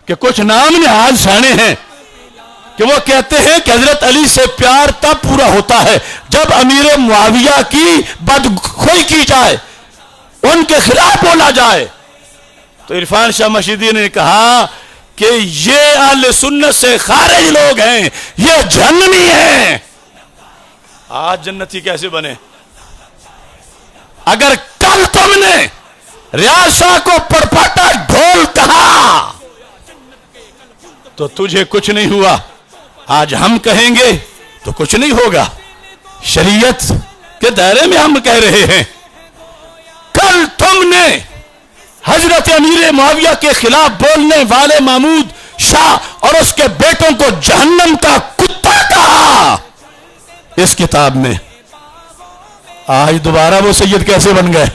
کہ کچھ نام نہاد سیانے ہیں کہ وہ کہتے ہیں کہ حضرت علی سے پیار تب پورا ہوتا ہے جب امیر معاویہ کی بدخوئی کی جائے، ان کے خلاف بولا جائے۔ تو عرفان شاہ مشیدی نے کہا کہ یہ اہل سنت سے خارج لوگ ہیں، یہ جہنمی ہیں۔ آج جنتی کیسے بنے؟ اگر کل تم نے ریاض شاہ کو پرپاٹا ڈھول کہا تو تجھے کچھ نہیں ہوا، آج ہم کہیں گے تو کچھ نہیں ہوگا۔ شریعت کے دائرے میں ہم کہہ رہے ہیں، کل تم نے حضرت امیر معاویہ کے خلاف بولنے والے محمود شاہ اور اس کے بیٹوں کو جہنم کا کتا کہا اس کتاب میں۔ آج دوبارہ وہ سید کیسے بن گئے؟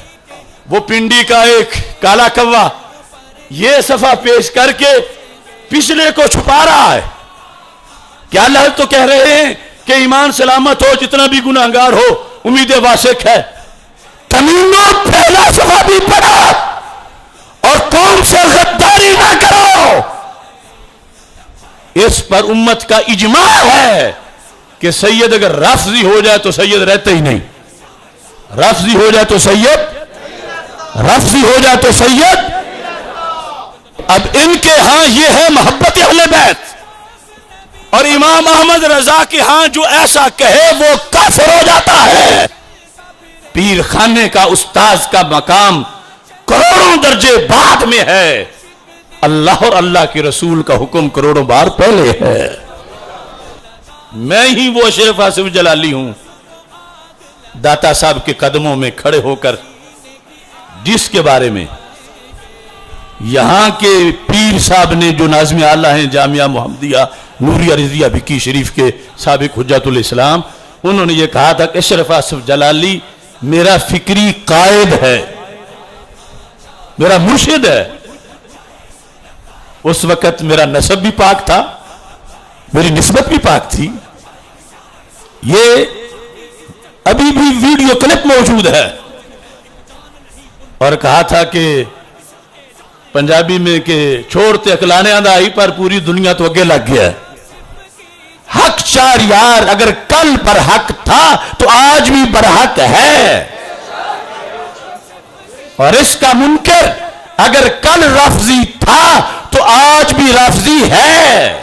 وہ پنڈی کا ایک کالا کوا یہ صفحہ پیش کر کے پچھلے کو چھپا رہا ہے۔ کیا لفظ تو کہہ رہے ہیں کہ ایمان سلامت ہو، جتنا بھی گناہگار ہو امید واسق ہے۔ کمینوں پہلا صفحہ بھی پڑھا اور قوم سے غداری نہ کرو۔ اس پر امت کا اجماع ہے کہ سید اگر رافضی ہو جائے تو سید رہتے ہی نہیں، رافضی ہو جائے تو سید، رافضی ہو جائے تو سید۔ اب ان کے ہاں یہ ہے محبت اہل بیت، اور امام احمد رضا کے ہاں جو ایسا کہے وہ کافر ہو جاتا ہے۔ پیر خانے کا استاذ کا مقام کروڑوں درجے بعد میں ہے، اللہ اور اللہ کے رسول کا حکم کروڑوں بار پہلے ہے۔ میں ہی وہ اشرف آصف جلالی ہوں داتا صاحب کے قدموں میں کھڑے ہو کر جس کے بارے میں یہاں کے پیر صاحب نے جو ناظم اعلیٰ ہیں جامعہ محمدیہ نوریہ رضیہ بکی شریف کے سابق حجت الاسلام، انہوں نے یہ کہا تھا کہ اشرف آصف جلالی میرا فکری قائد ہے، میرا مرشد ہے۔ اس وقت میرا نسب بھی پاک تھا، میری نسبت بھی پاک تھی۔ یہ ابھی بھی ویڈیو کلپ موجود ہے، اور کہا تھا کہ پنجابی میں کہ چھوڑتے اکلانے آئی پر پوری دنیا تو اگے لگ گیا ہے۔ حق چار یار اگر کل پر حق تھا تو آج بھی برحق ہے، اور اس کا منکر اگر کل رافضی تھا تو آج بھی رافضی ہے۔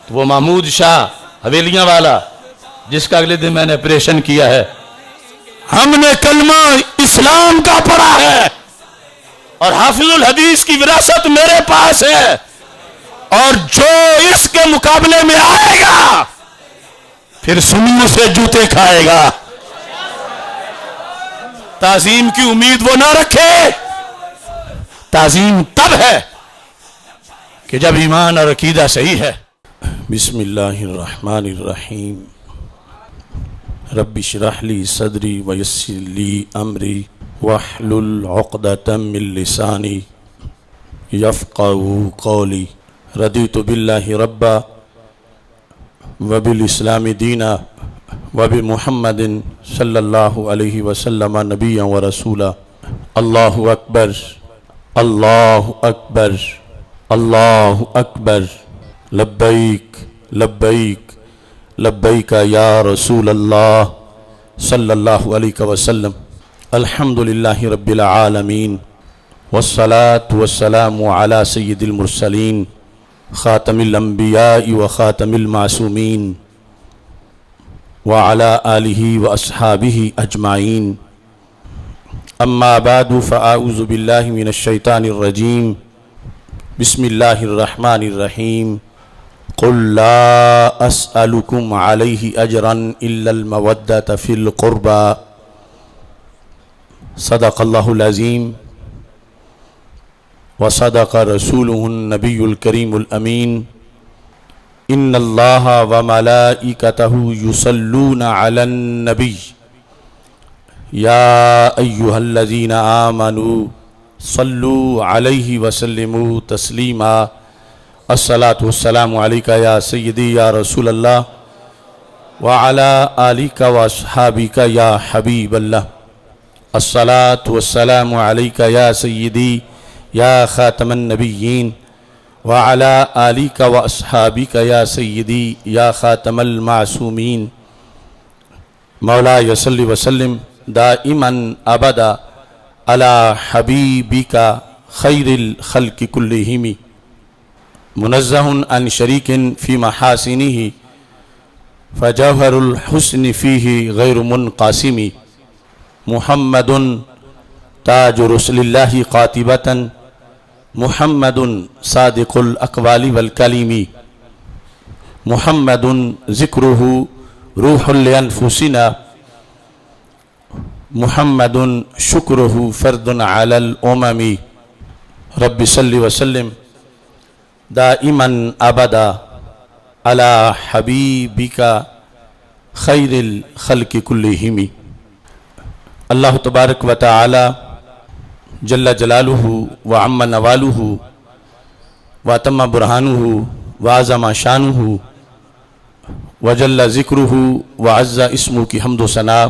تو وہ محمود شاہ حویلیاں والا جس کا اگلے دن میں نے آپریشن کیا ہے، ہم نے کلمہ اسلام کا پڑھا ہے اور حافظ الحدیث کی وراثت میرے پاس ہے، اور جو اس کے مقابلے میں آئے گا پھر سنیوں سے جوتے کھائے گا۔ تعظیم کی امید وہ نہ رکھے، تعظیم تب ہے کہ جب ایمان اور عقیدہ صحیح ہے۔ بسم اللہ الرحمن الرحیم، رب اشرح لی صدری ویسر لی امری واحلل عقدۃ من لسانی یفقہوا قولی، رضیت باللہ ربا وبالاسلام دینا وبمحمد صلی اللہ علیہ وسلم نبیا ورسولا۔ اللہ اکبر، اللہ اکبر، اللہ اکبر، لبیک لبیک لبیک یا رسول اللہ صلی اللہ علیہ وسلم۔ الحمدللہ رب العالمین، والصلاة والسلام علی سید المرسلین، خاتم الانبیاء وخاتم المعصومین، وعلی آلہ واصحابہ اجمعین۔ اما بعد فاعوذ باللہ من الشیطان الرجیم، بسم اللہ الرحمن الرحیم۔ قل لا اسألکم علیہ اجرا الا المودۃ فی القربى، صدق اللہ العظیم وصدق رسولہ النبی الکریم الامین۔ ان اللہ وملائکتہ یصلون علی النبی یا ایہا الذین آمنوا صلوا علیہ وسلموا تسلیما۔ الصلاۃ والسلام علیکہ یا سیدی یا رسول اللہ وعلی آلکہ واصحابکہ یا حبیب اللہ۔ الصلاۃ والسلام علیکہ یا سیدی یا خاتم النبیین وعلی آلک و اصحابک یا سیدی یا خاتم المعصومین مولا صلی وسلم دائما ابدا علی حبیبک خیر الخلق کلہم منزہ عن شریک فی محاسنہ فجوہر الحسن فیہ غیر منقاسم محمد تاج رسل اللہ قاطبۃ محمد صادق الاقوال والکلم محمد ذکرہ روح لانفسنا محمد شکرہ فرد علی الامم رب صلی وسلم دائما ابدا علی حبیبک خیر الخلق کلہم۔ اللہ تبارک و تعالی جل جلالہ وعم نوالہ واتم برہانہ وعظم شانہ وجل ذکرہ وعز اسمہ کی حمد و ثنا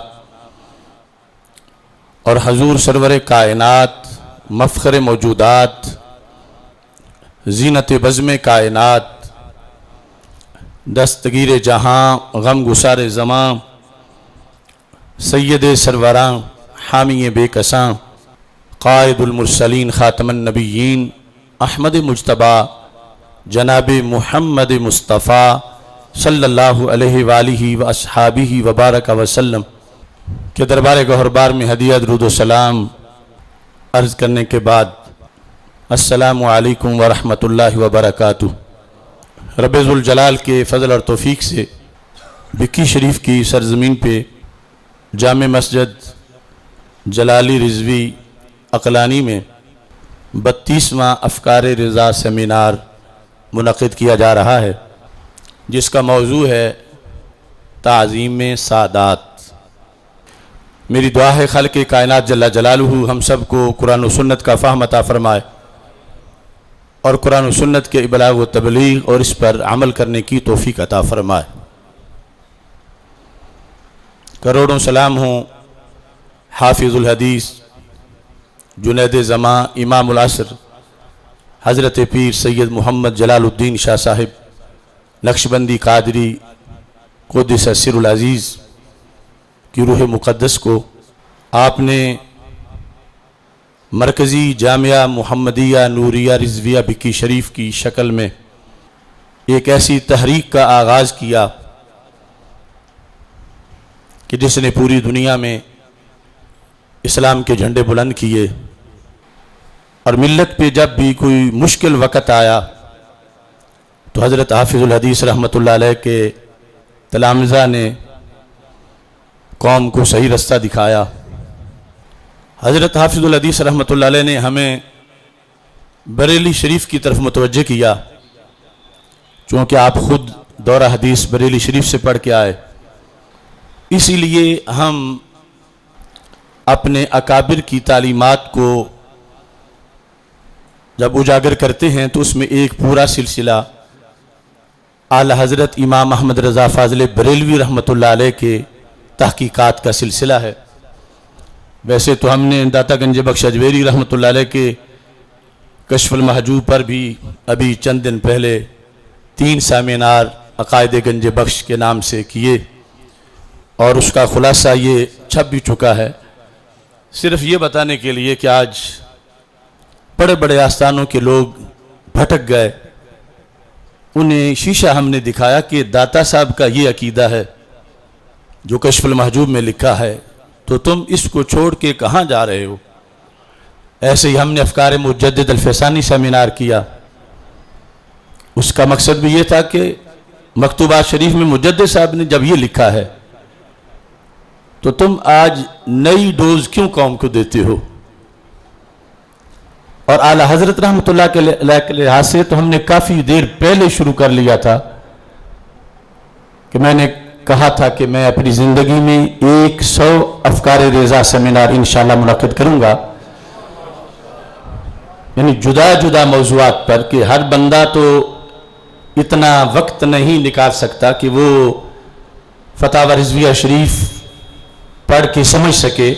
اور حضور سرور کائنات مفخر موجودات زینت بزم کائنات دستگیر جہاں غم گسار زماں سید سروراں حامی بے کساں قائد المرسلین خاتم النبیین احمد مجتبی جناب محمد مصطفیٰ صلی اللہ علیہ وآلہ واصحابہ وبارک وسلم کے دربار گوہربار میں ہدیہ درود و سلام عرض کرنے کے بعد السلام علیکم ورحمۃ اللہ وبرکاتہ۔ رب ذوالجلال کے فضل اور توفیق سے بکی شریف کی سرزمین پہ جامع مسجد جلالی رضوی عقلانی میں 32واں افکار رضا سیمینار منعقد کیا جا رہا ہے، جس کا موضوع ہے تعظیم سادات۔ میری دعا ہے خالق کائنات جل جلالہ ہم سب کو قرآن و سنت کا فہم عطا فرمائے اور قرآن و سنت کے ابلاغ و تبلیغ اور اس پر عمل کرنے کی توفیق عطا فرمائے۔ کروڑوں سلام ہوں حافظ الحدیث جنید زماں امام العصر حضرت پیر سید محمد جلال الدین شاہ صاحب نقشبندی قادری قدس سر العزیز کی روح مقدس کو آپ نے مرکزی جامعہ محمدیہ نوریہ رضویہ بکی شریف کی شکل میں ایک ایسی تحریک کا آغاز کیا کہ جس نے پوری دنیا میں اسلام کے جھنڈے بلند کیے، اور ملت پہ جب بھی کوئی مشکل وقت آیا تو حضرت حافظ الحدیث رحمۃ اللہ علیہ کے تلامذہ نے قوم کو صحیح رستہ دکھایا۔ حضرت حافظ الحدیث رحمۃ اللہ علیہ نے ہمیں بریلی شریف کی طرف متوجہ کیا، چونکہ آپ خود دورہ حدیث بریلی شریف سے پڑھ کے آئے، اسی لیے ہم اپنے اکابر کی تعلیمات کو جب اجاگر کرتے ہیں تو اس میں ایک پورا سلسلہ اعلی حضرت امام احمد رضا فاضل بریلوی رحمۃ اللہ علیہ کے تحقیقات کا سلسلہ ہے۔ ویسے تو ہم نے داتا گنج بخش اجویری رحمۃ اللہ علیہ کے کشف المحجوب پر بھی ابھی چند دن پہلے 3 سیمینار عقائد گنج بخش کے نام سے کیے، اور اس کا خلاصہ یہ چھپ بھی چکا ہے، صرف یہ بتانے کے لیے کہ آج بڑے بڑے آستانوں کے لوگ بھٹک گئے، انہیں شیشہ ہم نے دکھایا کہ داتا صاحب کا یہ عقیدہ ہے جو کشف المحجوب میں لکھا ہے، تو تم اس کو چھوڑ کے کہاں جا رہے ہو۔ ایسے ہی ہم نے افکار مجدد الفسانی سیمینار کیا، اس کا مقصد بھی یہ تھا کہ مکتوبات شریف میں مجدد صاحب نے جب یہ لکھا ہے تو تم آج نئی ڈوز کیوں قوم کو دیتے ہو۔ اور اعلی حضرت رحمۃ اللہ کے لحاظ سے تو ہم نے کافی دیر پہلے شروع کر لیا تھا کہ میں نے کہا تھا کہ میں اپنی زندگی میں 100 افکار رضا سیمینار انشاءاللہ منعقد کروں گا، یعنی جدا جدا موضوعات پر، کہ ہر بندہ تو اتنا وقت نہیں نکال سکتا کہ وہ فتاوی رضویہ شریف پڑھ کے سمجھ سکے،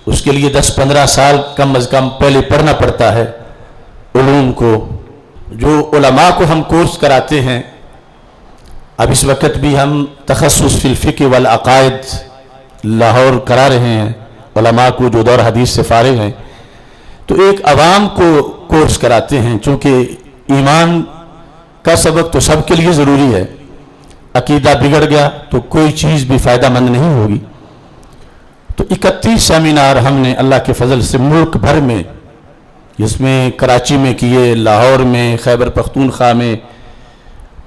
اس کے لیے 10-15 سال کم از کم پہلے پڑھنا پڑتا ہے، علوم کو، جو علماء کو ہم کورس کراتے ہیں، اب اس وقت بھی ہم تخصص فی الفقہ والعقائد لاہور کرا رہے ہیں علماء کو جو دور حدیث سے فارغ ہیں، تو ایک عوام کو کورس کراتے ہیں، چونکہ ایمان کا سبق تو سب کے لیے ضروری ہے، عقیدہ بگڑ گیا تو کوئی چیز بھی فائدہ مند نہیں ہوگی۔ تو 31 سیمینار ہم نے اللہ کے فضل سے ملک بھر میں، جس میں کراچی میں کیے، لاہور میں، خیبر پختونخوا میں،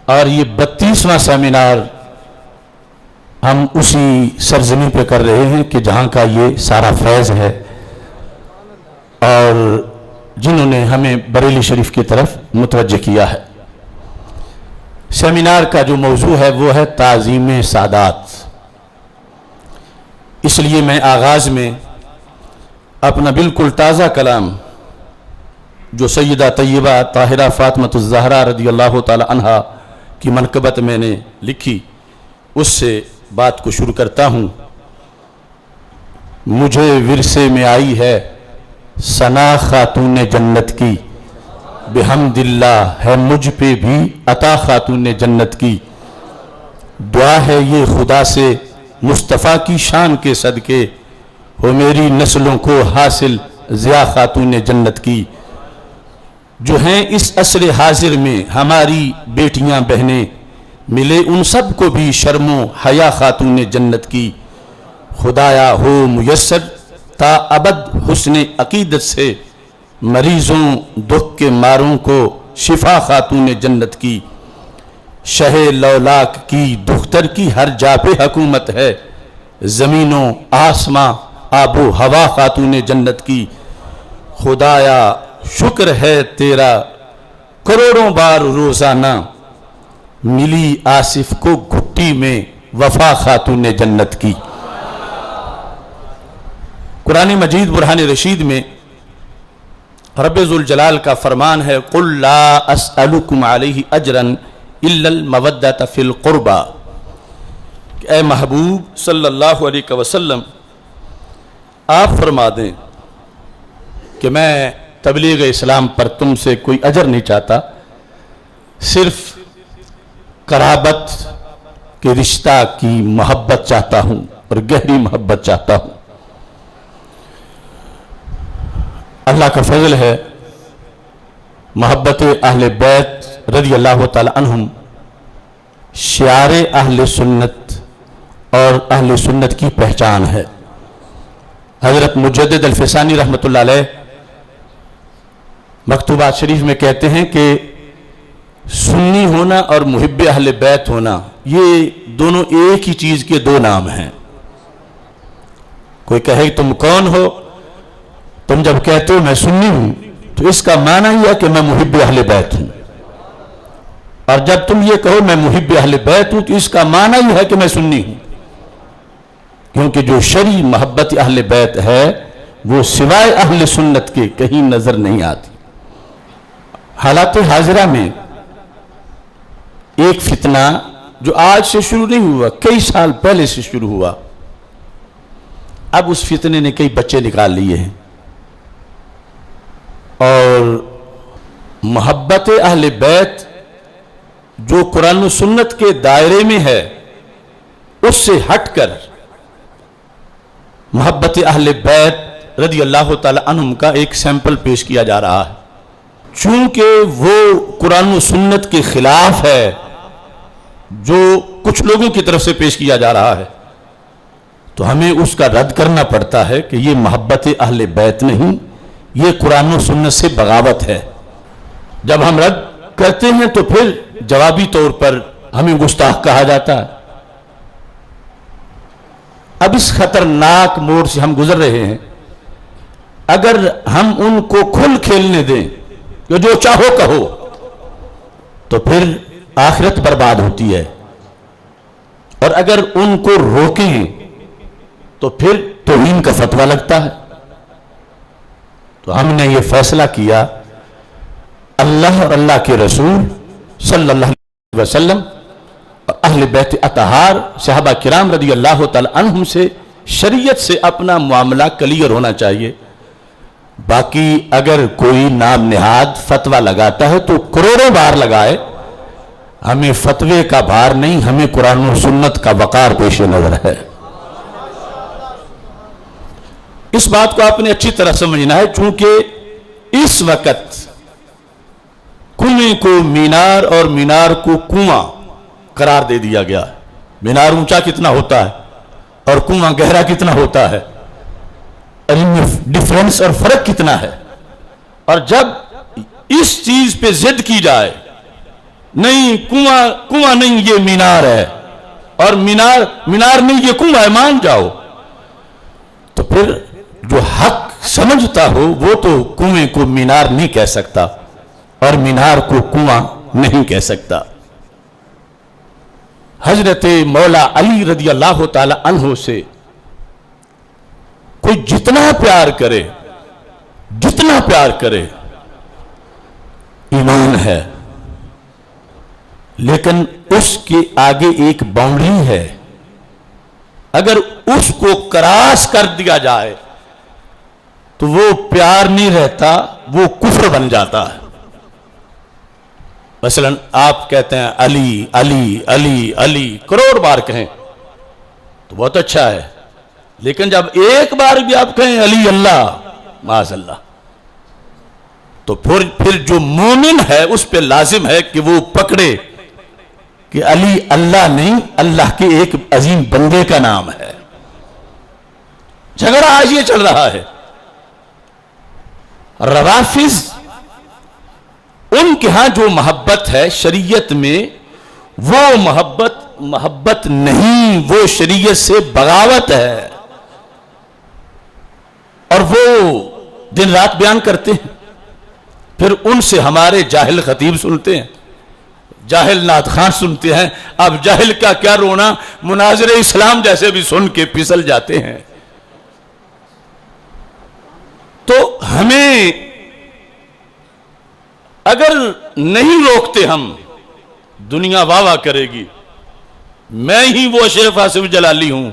اور یہ 32واں سیمینار ہم اسی سرزمین پہ کر رہے ہیں کہ جہاں کا یہ سارا فیض ہے، اور جنہوں نے ہمیں بریلی شریف کی طرف متوجہ کیا ہے۔ سیمینار کا جو موضوع ہے وہ ہے تعظیم سادات۔ اس لیے میں آغاز میں اپنا بالکل تازہ کلام جو سیدہ طیبہ طاہرہ فاطمۃ الزہرا رضی اللہ تعالی عنہا کی منقبت میں نے لکھی، اس سے بات کو شروع کرتا ہوں۔ مجھے ورثے میں آئی ہے ثنا خاتون جنت کی، بحمد اللہ ہے مجھ پہ بھی عطا خاتون جنت کی، دعا ہے یہ خدا سے مصطفیٰ کی شان کے صدقے، ہو میری نسلوں کو حاصل ضیاء خاتون جنت کی۔ جو ہیں اس عصر حاضر میں ہماری بیٹیاں بہنیں، ملے ان سب کو بھی شرم و حیا خاتون جنت کی، خدایا ہو میسر تا ابد حسن عقیدت سے، مریضوں دکھ کے ماروں کو شفا خاتون جنت کی، شہ لولاک کی دختر کی ہر جا پہ حکومت ہے، زمینوں آسماں آب و ہوا خاتون جنت کی، خدایا شکر ہے تیرا کروڑوں بار روزانہ، ملی آصف کو گھٹی میں وفا خاتون جنت کی۔ قرآن مجید برہان رشید میں رب ذوالجلال کا فرمان ہے، قُلْ لَا أَسْأَلُكُمْ عَلَيْهِ أَجْرًا إِلَّا الْمَوَدَّةَ فِي الْقُرْبَى، کہ اے محبوب صلی اللہ علیہ وسلم آپ فرما دیں کہ میں تبلیغ اسلام پر تم سے کوئی اجر نہیں چاہتا، صرف قرابت کے رشتہ کی محبت چاہتا ہوں اور گہری محبت چاہتا ہوں۔ اللہ کا فضل ہے، محبت اہل بیت رضی اللہ تعالی عنہم شعار اہل سنت اور اہل سنت کی پہچان ہے۔ حضرت مجدد الفسانی رحمۃ اللہ علیہ مکتوبات شریف میں کہتے ہیں کہ سنی ہونا اور محب اہل بیت ہونا یہ دونوں ایک ہی چیز کے دو نام ہیں۔ کوئی کہے تم کون ہو، تم جب کہتے ہو میں سنی ہوں تو اس کا معنی یہ ہے کہ میں محب اہل بیت ہوں، اور جب تم یہ کہو میں محب اہل بیت ہوں تو اس کا معنی یہ ہے کہ میں سنی ہوں، کیونکہ جو شرعی محبت اہل بیت ہے وہ سوائے اہل سنت کے کہیں نظر نہیں آتی۔ حالات حاضرہ میں ایک فتنہ جو آج سے شروع نہیں ہوا، کئی سال پہلے سے شروع ہوا، اب اس فتنے نے کئی بچے نکال لیے ہیں، اور محبت اہل بیت جو قرآن و سنت کے دائرے میں ہے اس سے ہٹ کر محبت اہل بیت رضی اللہ تعالی عنہم کا ایک سیمپل پیش کیا جا رہا ہے۔ چونکہ وہ قرآن و سنت کے خلاف ہے جو کچھ لوگوں کی طرف سے پیش کیا جا رہا ہے، تو ہمیں اس کا رد کرنا پڑتا ہے کہ یہ محبت اہل بیت نہیں، یہ قرآن و سنت سے بغاوت ہے۔ جب ہم رد کرتے ہیں تو پھر جوابی طور پر ہمیں گستاخ کہا جاتا ہے۔ اب اس خطرناک موڑ سے ہم گزر رہے ہیں، اگر ہم ان کو کھل کھیلنے دیں کہ جو چاہو کہو تو پھر آخرت برباد ہوتی ہے، اور اگر ان کو روکیں تو پھر توہین کا فتویٰ لگتا ہے۔ تو ہم نے یہ فیصلہ کیا، اللہ اور اللہ کے رسول صلی اللہ علیہ وسلم اور اہل بیت اطہار صحابہ کرام رضی اللہ تعالی عنہم سے شریعت سے اپنا معاملہ کلیئر ہونا چاہیے۔ باقی اگر کوئی نام نہاد فتویٰ لگاتا ہے تو کروڑوں بار لگائے، ہمیں فتوے کا بھار نہیں، ہمیں قرآن و سنت کا وقار پیش نظر ہے۔ اس بات کو آپ نے اچھی طرح سمجھنا ہے، چونکہ اس وقت کنویں کو مینار اور مینار کو کنواں قرار دے دیا گیا۔ مینار اونچا کتنا ہوتا ہے اور کنواں گہرا کتنا ہوتا ہے، اور ان میں ڈیفرنس اور فرق کتنا ہے۔ اور جب اس چیز پہ ضد کی جائے، نہیں کنواں نہیں یہ مینار ہے، اور مینار نہیں یہ کنواں ہے، مان جاؤ، تو پھر جو حق سمجھتا ہو وہ تو کنویں کو مینار نہیں کہہ سکتا اور مینار کو کنواں نہیں کہہ سکتا۔ حضرت مولا علی رضی اللہ تعالی عنہ سے کوئی جتنا پیار کرے ایمان ہے، لیکن اس کے آگے ایک باؤنڈری ہے، اگر اس کو کراس کر دیا جائے تو وہ پیار نہیں رہتا، وہ کفر بن جاتا ہے۔ مثلا آپ کہتے ہیں علی علی علی علی، کروڑ بار کہیں تو بہت اچھا ہے، لیکن جب ایک بار بھی آپ کہیں علی اللہ معاذ اللہ، تو پھر جو مومن ہے اس پہ لازم ہے کہ وہ پکڑے کہ علی اللہ نہیں، اللہ کے ایک عظیم بندے کا نام ہے۔ جھگڑا آج یہ چل رہا ہے، روافض ان کے ہاں جو محبت ہے شریعت میں، وہ محبت نہیں، وہ شریعت سے بغاوت ہے، اور وہ دن رات بیان کرتے ہیں۔ پھر ان سے ہمارے جاہل خطیب سنتے ہیں، جاہل نعت خان سنتے ہیں، اب جاہل کا کیا رونا، مناظر اسلام جیسے بھی سن کے پھسل جاتے ہیں۔ تو ہمیں اگر نہیں روکتے ہم، دنیا واہ واہ کرے گی، میں ہی وہ اشرف آصف جلالی ہوں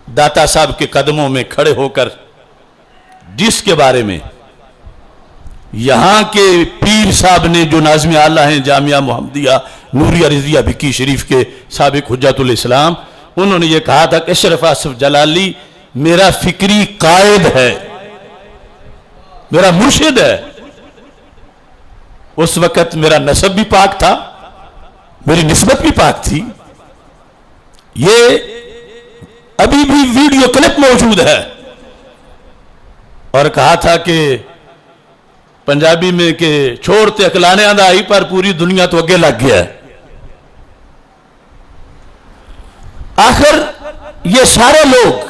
داتا صاحب کے قدموں میں کھڑے ہو کر، جس کے بارے میں یہاں کے پیر صاحب نے جو ناظم اعلیٰ ہیں جامعہ محمدیہ نوریہ رضیہ بکی شریف کے سابق حجت الاسلام، انہوں نے یہ کہا تھا کہ اشرف آصف جلالی میرا فکری قائد ہے، میرا مرشد ہے۔ اس وقت میرا نسب بھی پاک تھا، میری نسبت بھی پاک تھی۔ یہ ابھی بھی ویڈیو کلپ موجود ہے، اور کہا تھا کہ پنجابی میں کہ چھوڑتے اکلانے آئی پر پوری دنیا تو اگے لگ گیا ہے۔ آخر یہ سارے لوگ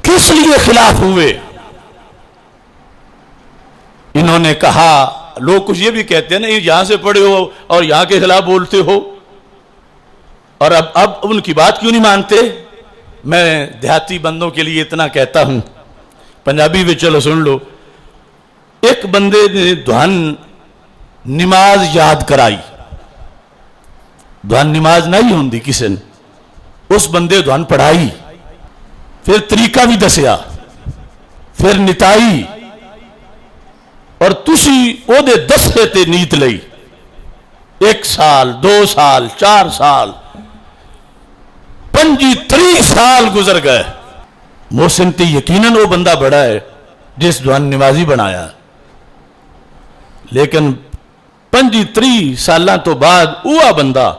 کس لیے خلاف ہوئے؟ انہوں نے کہا، لوگ کچھ یہ بھی کہتے ہیں نا، یہاں سے پڑھے ہو اور یہاں کے خلاف بولتے ہو، اور اب ان کی بات کیوں نہیں مانتے؟ میں دیہاتی بندوں کے لیے اتنا کہتا ہوں، پنجابی میں چلو سن لو۔ ایک بندے نے دھن نماز یاد کرائی، دھن نماز نہیں ہوندی کسی نے، اس بندے دھن پڑھائی، پھر طریقہ بھی دسیا، پھر نتائی، اور تسی او دے دسے تے نیت لئی، 1 سال 2 سال 4 سال 35 سال گزر گئے۔ محسن تے یقیناً وہ بندہ بڑا ہے جس دعان نمازی بنایا، لیکن 35 سالاں تو بعد وہ بندہ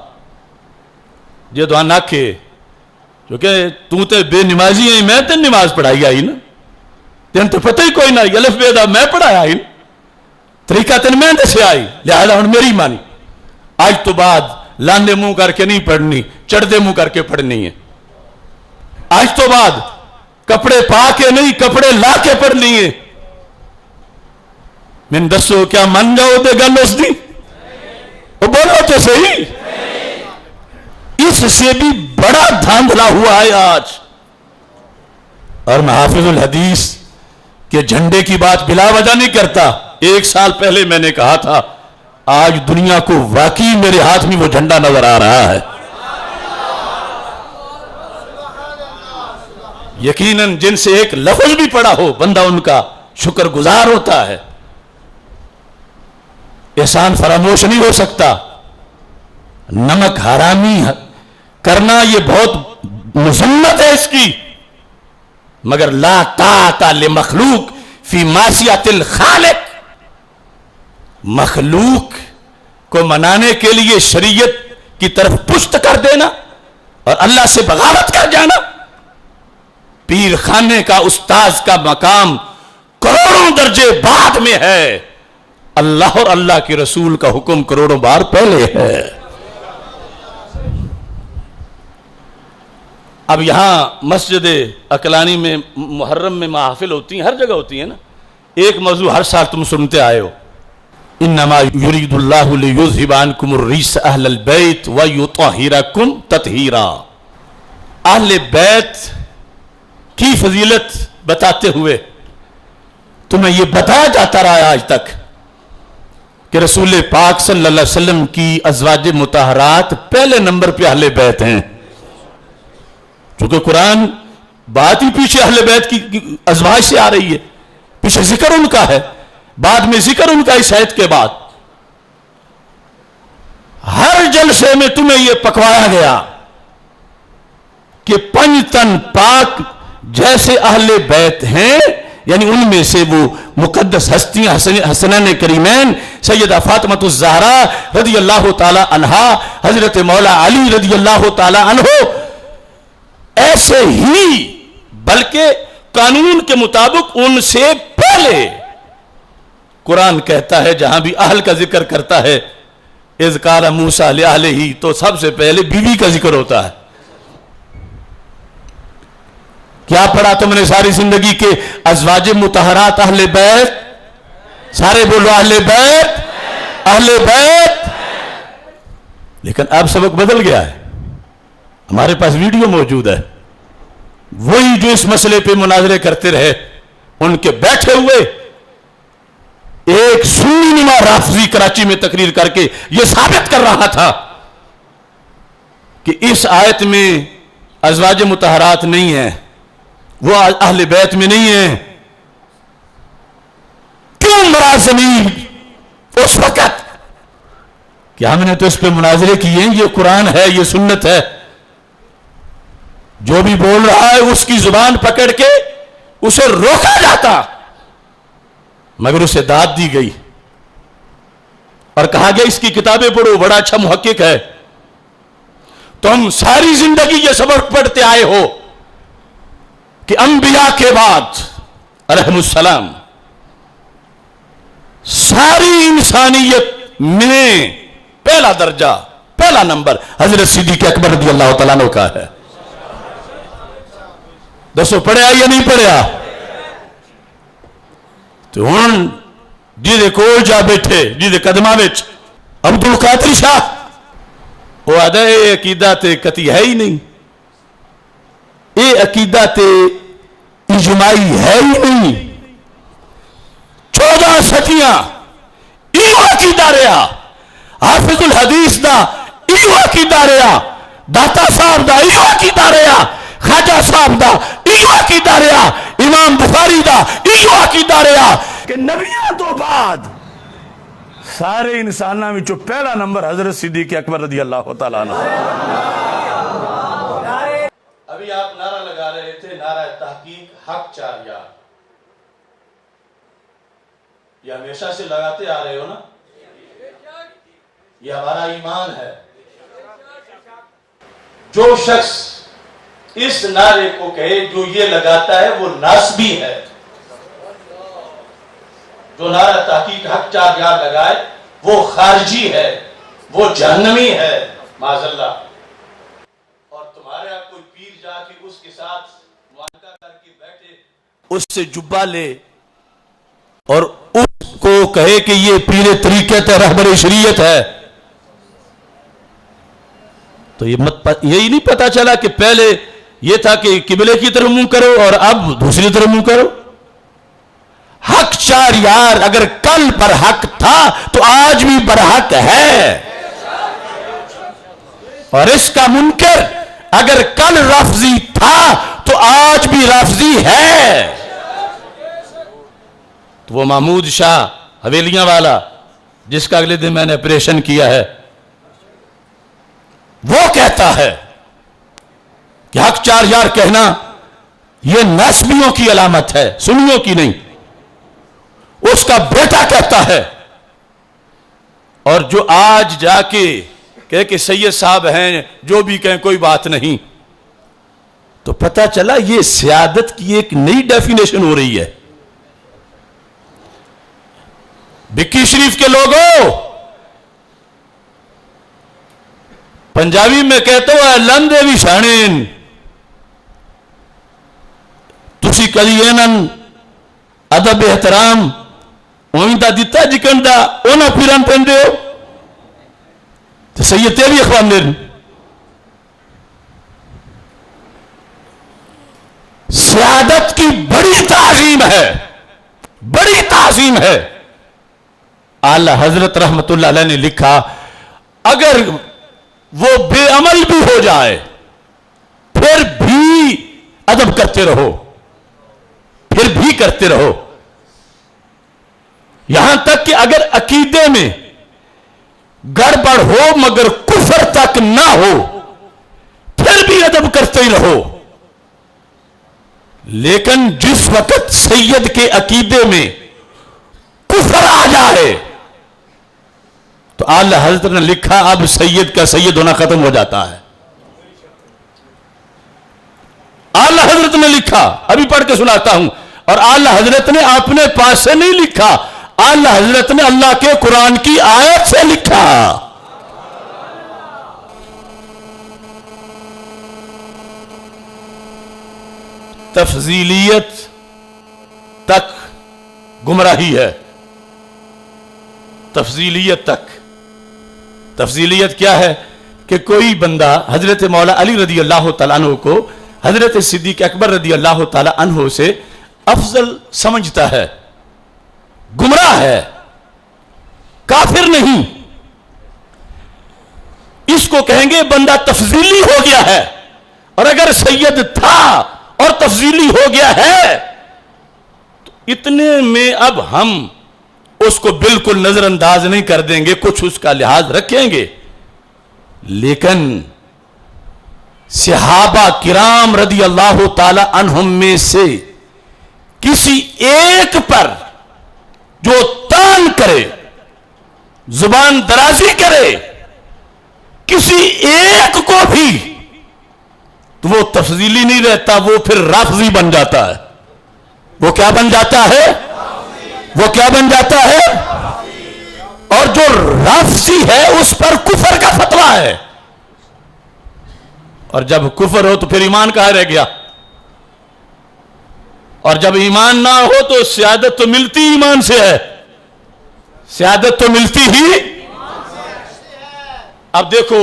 جو دعان آکھے، کیونکہ تو تے بے نمازی ہیں، میں تے نماز پڑھائی آئی نا، تین تو پتہ ہی کوئی نہ، الف بے دا میں پڑھایا آئی نا، طریقہ تین میں دسے آئی، لہذا ہن میری مانی، آج تو بعد لاندے منہ کر کے نہیں پڑھنی، چڑھ دے منہ کر کے پڑھنی ہے۔ آج تو بعد کپڑے پا کے نہیں، کپڑے لا کے پڑھنی ہے۔ میں دسو کیا من جاؤ دے گل اس دی؟ وہ بولو تو صحیح۔ اس سے بھی بڑا دھاندلا ہوا ہے آج، اور میں حافظ الحدیث کے جھنڈے کی بات بلا وجہ نہیں کرتا۔ 1 سال پہلے میں نے کہا تھا، آج دنیا کو واقعی میرے ہاتھ میں وہ جھنڈا نظر آ رہا ہے۔ یقیناً جن سے ایک لفظ بھی پڑا ہو بندہ ان کا شکر گزار ہوتا ہے. احسان فراموش نہیں ہو سکتا. نمک حرامی کرنا یہ بہت مذمت ہے اس کی، مگر لا طاعت لمخلوق فی معصیت الخالق. مخلوق کو منانے کے لیے شریعت کی طرف پشت کر دینا اور اللہ سے بغاوت کر جانا. پیر خانے کا استاذ کا مقام کروڑوں درجے بعد میں ہے، اللہ اور اللہ کے رسول کا حکم کروڑوں بار پہلے ہے. اب یہاں مسجد عقلانی میں محرم میں محافل ہوتی ہیں، ہر جگہ ہوتی ہیں نا. ایک موضوع ہر سال تم سنتے آئے ہو، انما یرید اللہ لیذھب عنکم الرجس اہل البیت ویطہرکم تطہیرا. اہل بیت کی فضیلت بتاتے ہوئے تمہیں یہ بتایا جاتا رہا ہے آج تک کہ رسول پاک صلی اللہ علیہ وسلم کی ازواج مطہرات پہلے نمبر پہ اہل بیت ہیں. چونکہ قرآن بات ہی پیچھے اہل بیت کی ازواج سے آ رہی ہے، پیچھے ذکر ان کا ہے، بعد میں ذکر ان کا اس آیت کے بعد. ہر جلسے میں تمہیں یہ پکوایا گیا کہ پنج تن پاک جیسے اہل بیت ہیں، یعنی ان میں سے وہ مقدس ہستیاں حسنین کریمین سیدہ فاطمہ الزہرا رضی اللہ تعالی عنہا، حضرت مولا علی رضی اللہ تعالی عنہ، ایسے ہی بلکہ قانون کے مطابق ان سے پہلے قرآن کہتا ہے جہاں بھی اہل کا ذکر کرتا ہے اذ قال موسیٰ لأہلہ، تو سب سے پہلے بیوی کا ذکر ہوتا ہے. کیا پڑھا تم نے ساری زندگی کے ازواج مطہرات اہل بیت؟ سارے بولو اہل بیت، اہل بیت. لیکن اب سبق بدل گیا ہے. ہمارے پاس ویڈیو موجود ہے، وہی جو اس مسئلے پہ مناظرے کرتے رہے ان کے بیٹھے ہوئے ایک سنی نما رافضی کراچی میں تقریر کر کے یہ ثابت کر رہا تھا کہ اس آیت میں ازواج مطہرات نہیں ہیں، وہ اہل بیت میں نہیں ہیں. کیوں مراسمی اس وقت کہ ہم نے تو اس پہ مناظرے کیے ہیں، یہ قرآن ہے، یہ سنت ہے. جو بھی بول رہا ہے اس کی زبان پکڑ کے اسے روکا جاتا، مگر اسے داد دی گئی اور کہا گیا اس کی کتابیں پڑھو، بڑا اچھا محقق ہے. تم ساری زندگی یہ سبق پڑھتے آئے ہو کہ انبیاء کے بعد علیہم السلام ساری انسانیت میں پہلا درجہ، پہلا نمبر حضرت صدیق اکبر رضی اللہ تعالیٰ عنہ کا ہے. دسو پڑھیا یا نہیں پڑھیا؟ تو ہن جیدے کول جا بیٹھے جیدے قدمہ وچ عبد القادر شاہ، وہ آدھا یہ عقیدہ تے کتی ہے ہی نہیں، یہ عقیدہ تے اجماعی ہے ہی نہیں. 14 صدیاں ایو عقیدہ رہا، حافظ الحدیث دا ایو عقیدہ رہا، داتا صاحب دا ایو عقیدہ رہا، خواجہ صاحب دا ایو عقیدہ رہا، امام بخاری دا ایو عقیدہ رہا کہ نبیوں تو بعد سارے انسانوں میں جو پہلا نمبر حضرت صدیق اکبر رضی اللہ تعالیٰ عنہ. ابھی آپ نعرہ لگا رہے تھے، نعرہ تحقیق حق چار یار، یہ ہمیشہ سے لگاتے آ رہے ہو نا، یہ ہمارا ایمان ہے. جو شخص اس نعرے کو کہے جو یہ لگاتا ہے وہ ناسبی ہے. جو نعرہ تحقیق حق چار یار لگائے وہ خارجی ہے، وہ جہنمی ہے معاذ اللہ. اور تمہارے یہاں کوئی پیر جا کے اس کے ساتھ معاہدہ کر کے بیٹھے، اس سے جبہ لے اور اس کو کہے کہ یہ پیر طریقت ہے، رہبر شریعت ہے، تو یہی نہیں پتا چلا کہ پہلے یہ تھا کہ قبلے کی طرف منہ کرو اور اب دوسری طرف منہ کرو. حق چار یار اگر کل پر حق تھا تو آج بھی برحق ہے، اور اس کا منکر اگر کل رافضی تھا تو آج بھی رافضی ہے. تو وہ محمود شاہ حویلیاں والا جس کا اگلے دن میں نے آپریشن کیا ہے، وہ کہتا ہے کہ حق چار یار کہنا یہ نسبیوں کی علامت ہے، سنیوں کی نہیں. اس کا بیٹا کہتا ہے. اور جو آج جا کے کہے کہ سید صاحب ہیں، جو بھی کہیں کوئی بات نہیں، تو پتہ چلا یہ سیادت کی ایک نئی ڈیفینیشن ہو رہی ہے. بکی شریف کے لوگوں، پنجابی میں کہتے ہو لندے بھی شانین، تسی کدی اینن ادب احترام اوئندہ دیتا جکن دا اونا پھران پہندے ہو تو سید تیری اخوان دین. سیادت کی بڑی تعظیم ہے، بڑی تعظیم ہے. اعلی حضرت رحمت اللہ علیہ نے لکھا اگر وہ بے عمل بھی ہو جائے پھر بھی ادب کرتے رہو، پھر بھی کرتے رہو. یہاں تک کہ اگر عقیدے میں گڑبڑ ہو مگر کفر تک نہ ہو پھر بھی ادب کرتے ہی رہو. لیکن جس وقت سید کے عقیدے میں کفر آ جائے تو اعلی حضرت نے لکھا اب سید کا سید ہونا ختم ہو جاتا ہے. اعلی حضرت نے لکھا، ابھی پڑھ کے سناتا ہوں. اور اعلی حضرت نے اپنے پاس سے نہیں لکھا، اعلی حضرت نے اللہ کے قرآن کی آیت سے لکھا. تفضیلیت تک گمراہی ہے. تفضیلیت تک. تفضیلیت کیا ہے کہ کوئی بندہ حضرت مولا علی رضی اللہ تعالیٰ عنہ کو حضرت صدیق اکبر رضی اللہ تعالیٰ عنہ سے افضل سمجھتا ہے. گمراہ ہے، کافر نہیں. اس کو کہیں گے بندہ تفضیلی ہو گیا ہے. اور اگر سید تھا اور تفضیلی ہو گیا ہے تو اتنے میں اب ہم اس کو بالکل نظر انداز نہیں کر دیں گے، کچھ اس کا لحاظ رکھیں گے. لیکن صحابہ کرام رضی اللہ تعالی عنہم میں سے کسی ایک پر جو تان کرے، زبان درازی کرے کسی ایک کو بھی، تو وہ تفضیلی نہیں رہتا، وہ پھر رافضی بن جاتا ہے. وہ کیا بن جاتا ہے؟ وہ کیا بن جاتا ہے؟ اور جو رافضی ہے اس پر کفر کا فتویٰ ہے. اور جب کفر ہو تو پھر ایمان کہاں رہ گیا؟ اور جب ایمان نہ ہو تو سیادت تو ملتی ایمان سے ہے. سیادت تو ملتی ہی. اب دیکھو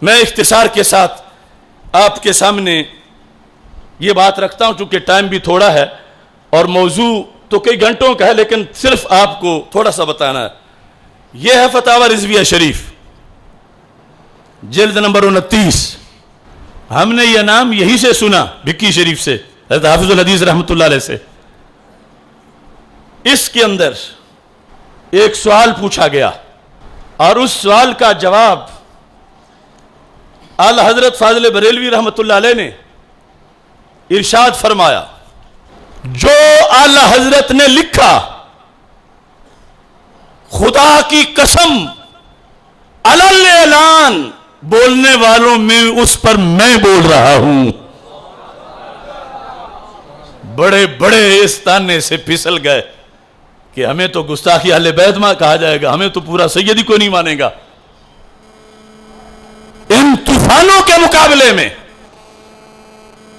میں اختصار کے ساتھ آپ کے سامنے یہ بات رکھتا ہوں چونکہ ٹائم بھی تھوڑا ہے اور موضوع تو کئی گھنٹوں کا ہے، لیکن صرف آپ کو تھوڑا سا بتانا ہے. یہ ہے فتاوی رضویہ شریف جلد نمبر 29. ہم نے یہ نام یہی سے سنا، بکی شریف سے، حضرت حافظ الحدیث رحمت اللہ علیہ سے. اس کے اندر ایک سوال پوچھا گیا اور اس سوال کا جواب اعلی حضرت فاضل بریلوی رحمت اللہ علیہ نے ارشاد فرمایا، جو اعلی حضرت نے لکھا خدا کی قسم علل اعلان بولنے والوں میں اس پر میں بول رہا ہوں. بڑے بڑے اس تانے سے پھسل گئے کہ ہمیں تو گستاخی اہل بیت میں کہا جائے گا، ہمیں تو پورا سیدی کو نہیں مانے گا. ان طوفانوں کے مقابلے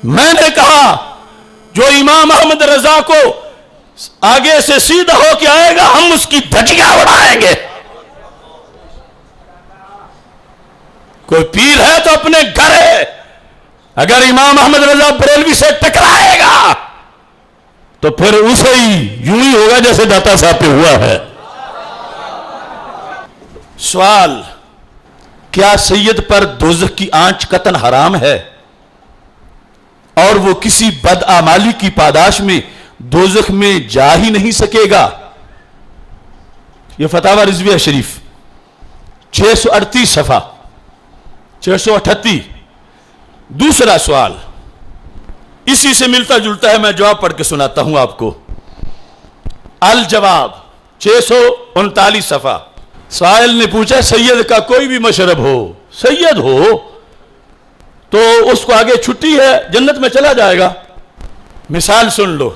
میں نے کہا جو امام احمد رضا کو آگے سے سیدھا ہو کے آئے گا ہم اس کی دھجیاں اڑائیں گے. کوئی پیر ہے تو اپنے گھر ہے، اگر امام احمد رضا بریلوی سے ٹکرائے گا تو پھر اسے ہی یوں ہی ہوگا جیسے داتا صاحب پہ ہوا ہے. سوال، کیا سید پر دوزخ کی آنچ قطعاً حرام ہے؟ اور وہ کسی بدعمالی کی پاداش میں دوزخ میں جا ہی نہیں سکے گا۔ یہ فتاوی رضویہ شریف 638 صفحہ 638۔ دوسرا سوال اسی سے ملتا جلتا ہے، میں جواب پڑھ کے سناتا ہوں آپ کو۔ الجواب 639 صفحہ۔ سائل نے پوچھا سید کا کوئی بھی مشرب ہو، سید ہو تو اس کو آگے چھٹی ہے، جنت میں چلا جائے گا۔ مثال سن لو،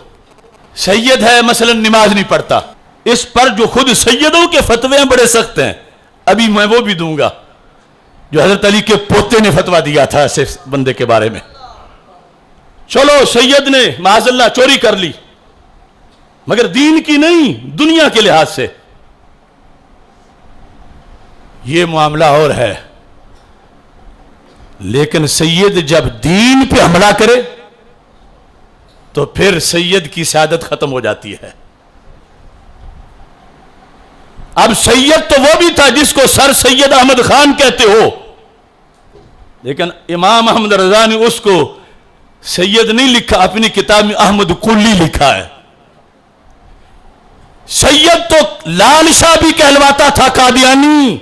سید ہے مثلا نماز نہیں پڑھتا، اس پر جو خود سیدوں کے فتوے ہیں بڑے سخت ہیں، ابھی میں وہ بھی دوں گا جو حضرت علی کے پوتے نے فتویٰ دیا تھا ایسے بندے کے بارے میں۔ چلو سید نے معاذ اللہ چوری کر لی، مگر دین کی نہیں، دنیا کے لحاظ سے یہ معاملہ اور ہے۔ لیکن سید جب دین پہ حملہ کرے تو پھر سید کی سعادت ختم ہو جاتی ہے۔ اب سید تو وہ بھی تھا جس کو سر سید احمد خان کہتے ہو، لیکن امام احمد رضا نے اس کو سید نہیں لکھا، اپنی کتاب میں احمد قلی لکھا ہے۔ سید تو لال شاہ بھی کہلواتا تھا قادیانی،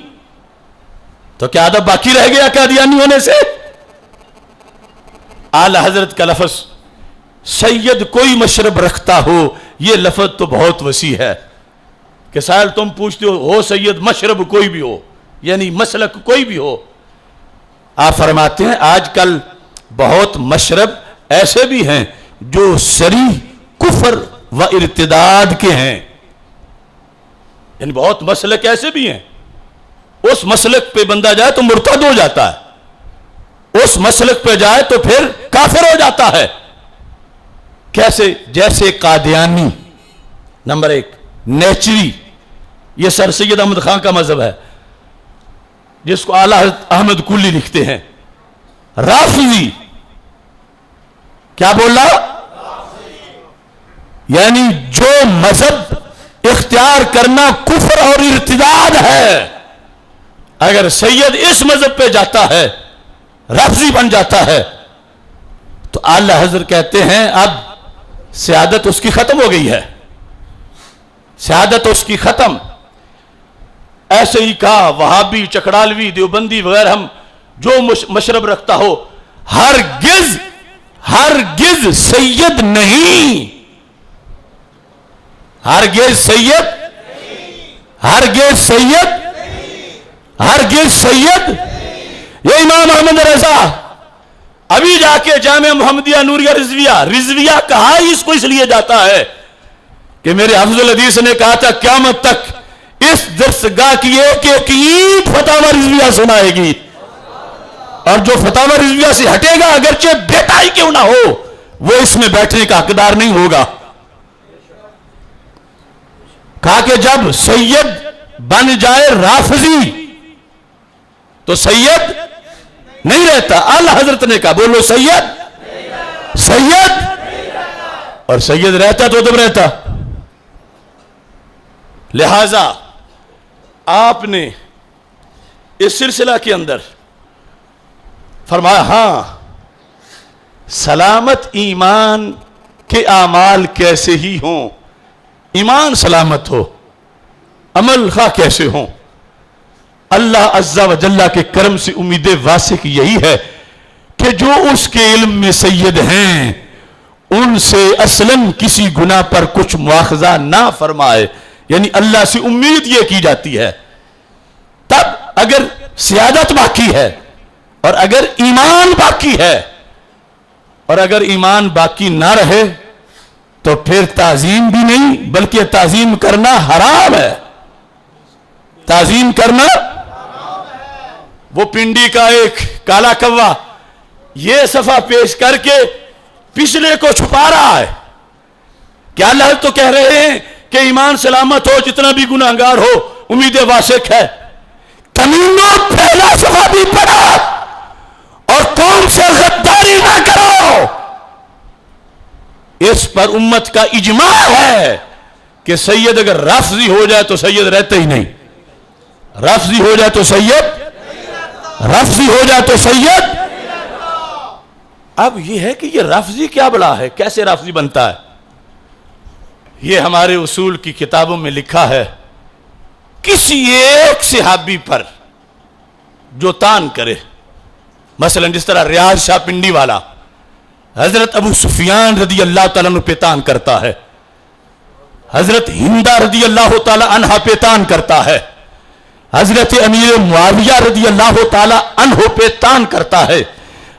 تو کیا ادب باقی رہ گیا قادیانی ہونے سے؟ اعلی حضرت کا لفظ سید کوئی مشرب رکھتا ہو، یہ لفظ تو بہت وسیع ہے کہ سائل تم پوچھتے ہو سید مشرب کوئی بھی ہو، یعنی مسلک کوئی بھی ہو۔ آپ فرماتے ہیں آج کل بہت مشرب ایسے بھی ہیں جو صریح کفر و ارتداد کے ہیں، یعنی بہت مسلک ایسے بھی ہیں اس مسلک پہ بندہ جائے تو مرتد ہو جاتا ہے، اس مسلک پہ جائے تو پھر کافر ہو جاتا ہے۔ کیسے؟ جیسے قادیانی نمبر 1، نیچری، یہ سر سید احمد خان کا مذہب ہے جس کو اعلیٰ حضرت احمد قلی لکھتے ہیں۔ رافضی، کیا بولا؟ یعنی جو مذہب اختیار کرنا کفر اور ارتداد ہے، اگر سید اس مذہب پہ جاتا ہے، رافضی بن جاتا ہے، تو اعلیٰ حضرت کہتے ہیں اب سعادت اس کی ختم ہو گئی ہے، سعادت اس کی ختم۔ ایسے ہی کہا وہابی، چکڑالوی، دیوبندی وغیرہ ہم جو مشرب رکھتا ہو، ہرگز ہرگز سید نہیں، ہرگز سید، ہرگز سید، ہرگز سید۔ یہ امام احمد رضا ابھی جا کے جامعہ محمدیہ نوریہ رضویہ کہا ہی اس کو اس لیے جاتا ہے کہ میرے حافظ الحدیث نے کہا تھا قیامت تک اس درسگاہ کی ایک ایک اینٹ فتاوی رضویہ سنائے گی، اور جو فتاوی رضویہ سے ہٹے گا اگرچہ بیٹا ہی کیوں نہ ہو، وہ اس میں بیٹھنے کا حقدار نہیں ہوگا۔ کہا کہ جب سید بن جائے رافضی تو سید نہیں رہتا۔ اعلیٰ حضرت نے کہا بولو سید، سید، اور سید رہتا تو تب رہتا۔ لہذا آپ نے اس سلسلہ کے اندر فرمایا ہاں سلامت ایمان کے اعمال کیسے ہی ہوں، ایمان سلامت ہو، عمل خواہ کیسے ہوں، اللہ عز و جل کے کرم سے امید واسق یہی ہے کہ جو اس کے علم میں سید ہیں ان سے اصلاً کسی گناہ پر کچھ مواخذہ نہ فرمائے، یعنی اللہ سے امید یہ کی جاتی ہے۔ تب اگر سیادت باقی ہے اور اگر ایمان باقی ہے، اور اگر ایمان باقی نہ رہے تو پھر تعظیم بھی نہیں بلکہ تعظیم کرنا حرام ہے، تعظیم کرنا۔ وہ پنڈی کا ایک کالا کوا یہ صفحہ پیش کر کے پچھلے کو چھپا رہا ہے کہ اللہ تو کہہ رہے ہیں کہ ایمان سلامت ہو، جتنا بھی گناہگار ہو امید واسق ہے۔ کمینوں پہلا صفحہ بھی پڑھا اور قوم سے غداری نہ کرو، اس پر امت کا اجماع ہے کہ سید اگر رافضی ہو جائے تو سید رہتے ہی نہیں، رافضی ہو جائے تو سید، رافضی ہو جائے تو سید۔ اب یہ ہے کہ یہ رافضی کیا بڑا ہے، کیسے رافضی بنتا ہے؟ یہ ہمارے اصول کی کتابوں میں لکھا ہے، کسی ایک صحابی پر جو تان کرے، مثلا جس طرح ریاض شاہ پنڈی والا حضرت ابو سفیان رضی اللہ تعالیٰ عنہ پہ تان کرتا ہے، حضرت ہندہ رضی اللہ تعالیٰ عنہ پہ تان کرتا ہے، حضرت امیر معاویہ رضی اللہ تعالیٰ عنہ پہ تان کرتا ہے،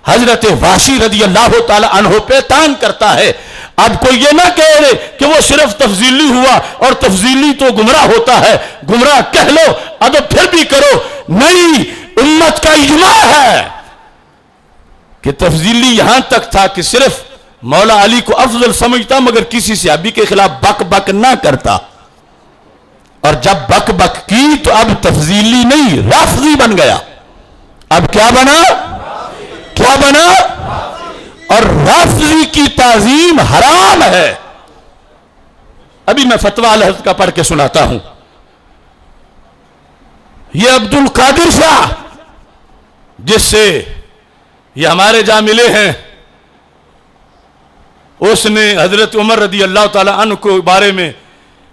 حضرت واشی رضی اللہ تعالیٰ عنہ پہ تان کرتا ہے۔ اب کوئی یہ نہ کہہ رہے کہ وہ صرف تفضیلی ہوا اور تفضیلی تو گمراہ ہوتا ہے، گمراہ کہہ لو ادب پھر بھی کرو، نہیں، امت کا اجماع ہے کہ تفضیلی یہاں تک تھا کہ صرف مولا علی کو افضل سمجھتا مگر کسی صحابی کے خلاف بک بک نہ کرتا، اور جب بک بک کی تو اب تفضیلی نہیں رافضی بن گیا۔ اب کیا بنا؟ کیا بنا؟ اور رافضی کی تعظیم حرام ہے۔ ابھی میں فتویٰ الحضرت کا پڑھ کے سناتا ہوں۔ یہ عبد القادر شاہ جس سے یہ ہمارے جہاں ملے ہیں، اس نے حضرت عمر رضی اللہ تعالی عنہ کو بارے میں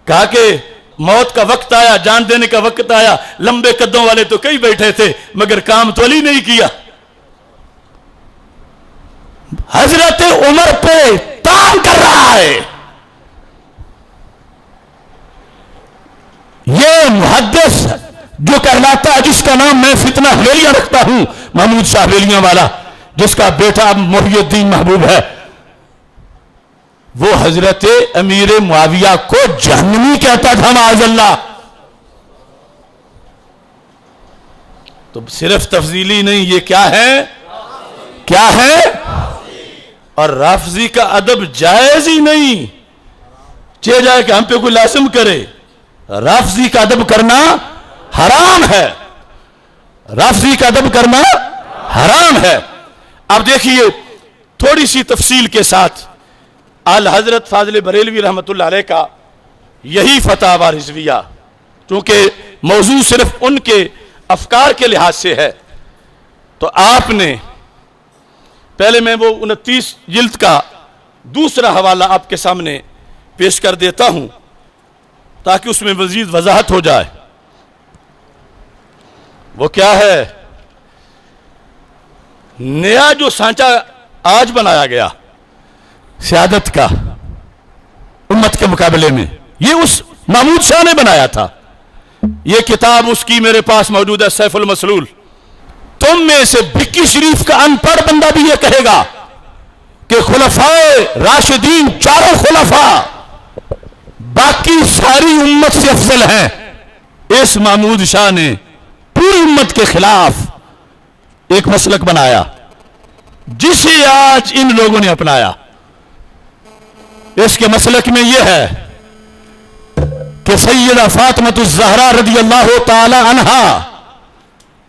کہا کہ موت کا وقت آیا، جان دینے کا وقت آیا، لمبے قدوں والے تو کئی بیٹھے تھے مگر کام تو علی نہیں کیا۔ حضرت عمر پہ تان کر رہا ہے۔ یہ محدث جو کہلاتا ہے، جس کا نام میں فتنہ حویلیاں رکھتا ہوں، محمود شاہ حویلیاں والا، جس کا بیٹا محی الدین محبوب ہے، وہ حضرت امیر معاویہ کو جہنمی کہتا تھا معاذ اللہ۔ تو صرف تفضیلی نہیں، یہ کیا ہے؟ کیا ہے؟ اور رافضی کا ادب جائز ہی نہیں، چاہے جائے کہ ہم پہ کوئی لازم کرے، رافضی کا ادب کرنا حرام ہے، رافضی کا ادب کرنا حرام ہے۔ اب دیکھیے تھوڑی سی تفصیل کے ساتھ، اعلی حضرت فاضل بریلوی رحمت اللہ علیہ کا یہی فتاوی رضویہ، چونکہ موضوع صرف ان کے افکار کے لحاظ سے ہے، تو آپ نے پہلے میں وہ 29 جلد کا دوسرا حوالہ آپ کے سامنے پیش کر دیتا ہوں تاکہ اس میں مزید وضاحت ہو جائے۔ وہ کیا ہے؟ نیا جو سانچہ آج بنایا گیا سیادت کا امت کے مقابلے میں، یہ اس محمود شاہ نے بنایا تھا۔ یہ کتاب اس کی میرے پاس موجود ہے، سیف المسلول۔ تم میں سے بکی شریف کا ان پڑھ بندہ بھی یہ کہے گا کہ خلفائے راشدین، چاروں خلفاء باقی ساری امت سے افضل ہیں۔ اس محمود شاہ نے پوری امت کے خلاف ایک مسلک بنایا جسے آج ان لوگوں نے اپنایا۔ اس کے مسلک میں یہ ہے کہ سیدہ فاطمہ الزہرا رضی اللہ تعالی عنہا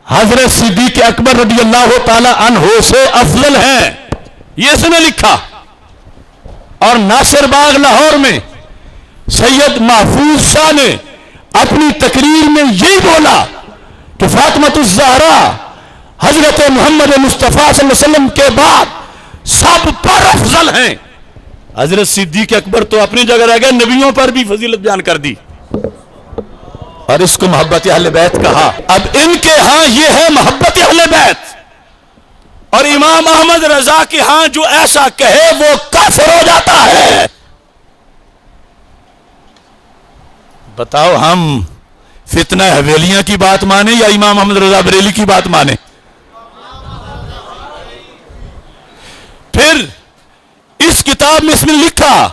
حضرت صدیق اکبر رضی اللہ تعالی عنہ سے افضل ہیں، یہ اس نے لکھا۔ اور ناصر باغ لاہور میں سید محفوظ شاہ نے اپنی تقریر میں یہی بولا کہ فاطمہ الزہرا حضرت محمد مصطفیٰ صلی اللہ علیہ وسلم کے بعد سب پر افضل ہیں۔ حضرت صدیق اکبر تو اپنی جگہ رہ گئے، نبیوں پر بھی فضیلت بیان کر دی، اور اس کو محبت اہل بیت کہا۔ اب ان کے ہاں یہ ہے محبت اہل بیت، اور امام احمد رضا کے ہاں جو ایسا کہے وہ کافر ہو جاتا ہے۔ بتاؤ ہم فتنہ حویلیاں کی بات مانے یا امام احمد رضا بریلی کی بات مانے؟ پھر اس کتاب میں اس نے لکھا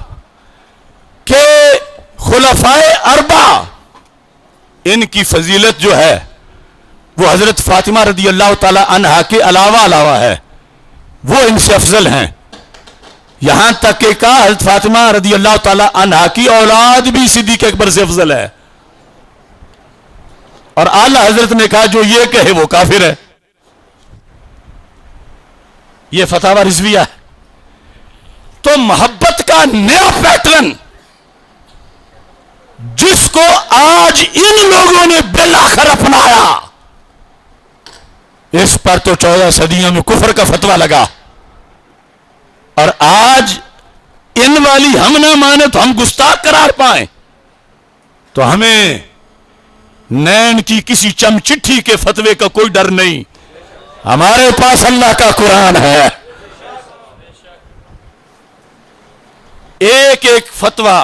کہ خلفائے اربعہ، ان کی فضیلت جو ہے وہ حضرت فاطمہ رضی اللہ تعالی عنہا کے علاوہ ہے، وہ ان سے افضل ہیں۔ یہاں تک کہ کہا حضرت فاطمہ رضی اللہ تعالی عنہا کی اولاد بھی صدیق اکبر سے افضل ہے، اور اعلی حضرت نے کہا جو یہ کہے وہ کافر ہے۔ یہ فتاوی رضویہ ہے۔ تو محبت کا نیا پیٹرن جس کو آج ان لوگوں نے بالآخر اپنایا، اس پر تو 14 صدیوں میں کفر کا فتویٰ لگا۔ اور آج ان والی ہم نہ مانے تو ہم گستاخ قرار پائیں تو ہمیں نین کی کسی چمچٹھی کے فتوے کا کوئی ڈر نہیں. ہمارے پاس اللہ کا قرآن ہے. ایک ایک فتویٰ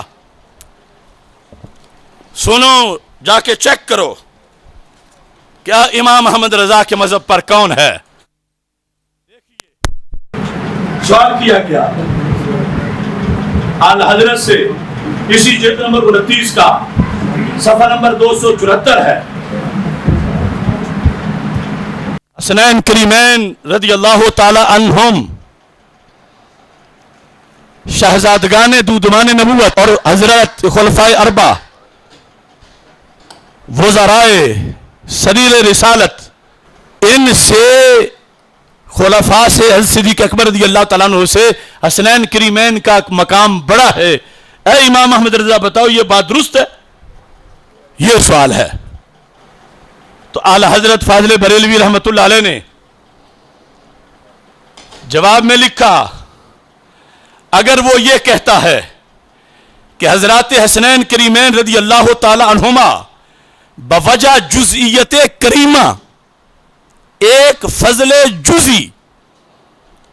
سنو، جا کے چیک کرو کیا امام احمد رضا کے مذہب پر کون ہے. سوال کیا گیا اعلی حضرت سے، اسی جلد نمبر 29 کا صفحہ نمبر 274 ہے. حسنین کریمین رضی اللہ تعالی عنہم شہزادگان دودمان نبوت اور حضرت خلفائے اربعہ وزرائے سریر رسالت، ان سے خلفاء سے حضرت صدیق اکبر رضی اللہ تعالیٰ عنہ سے حسنین کریمین کا مقام بڑا ہے. اے امام احمد رضا بتاؤ یہ بات درست ہے؟ یہ سوال ہے. تو اعلی حضرت فاضل بریلوی رحمت اللہ علیہ نے جواب میں لکھا، اگر وہ یہ کہتا ہے کہ حضرات حسنین کریمین رضی اللہ تعالی عنہما بوجہ جزئیت کریمہ، ایک فضل جزئی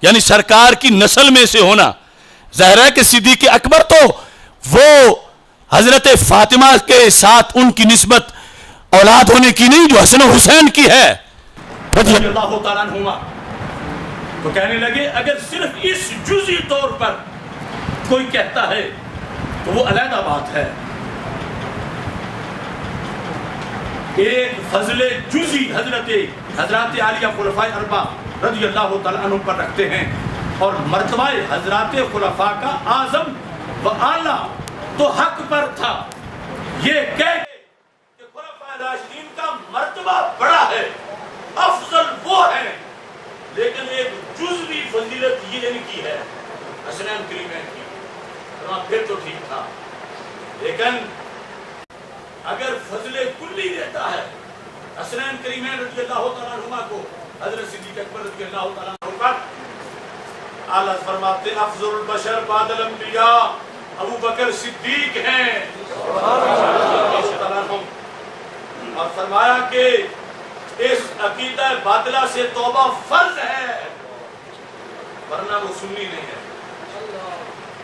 یعنی سرکار کی نسل میں سے ہونا، ظاہر ہے کہ صدیق اکبر تو وہ حضرت فاطمہ کے ساتھ ان کی نسبت اولاد ہونے کی نہیں جو حسن و حسین کی ہے رضی اللہ تعالیٰ عنہما. تو کہنے لگے اگر صرف اس جزئی طور پر کوئی کہتا ہے تو وہ علیحدہ بات ہے. ایک فضل جزئی حضرات عالیہ خلفاء اربعہ رضی اللہ تعالیٰ عنہ پر رکھتے ہیں اور مرتبہ حضرات خلفاء کا اعظم و اعلیٰ تو حق پر تھا. یہ کہہ کہ خلفاء راشدین کا مرتبہ بڑا ہے، افضل وہ ہے، لیکن ایک جزوی فضیلت یہ ان کی ہے حسنین کریمین کی، پھر تو ٹھیک تھا. لیکن اگر فضل کلی دیتا ہے حسنین کریمین رضی اللہ تعالیٰ عنہ کو حضرت صدیق اکبر رضی اللہ تعالیٰ عنہ پر، اعلیٰ فرماتے افضل البشر بعد الانبیاء ابو بکر صدیق ہیں اور فرمایا کہ اس عقیدہ باطلہ سے توبہ فرض ہے، ورنہ وہ سنی نہیں ہے،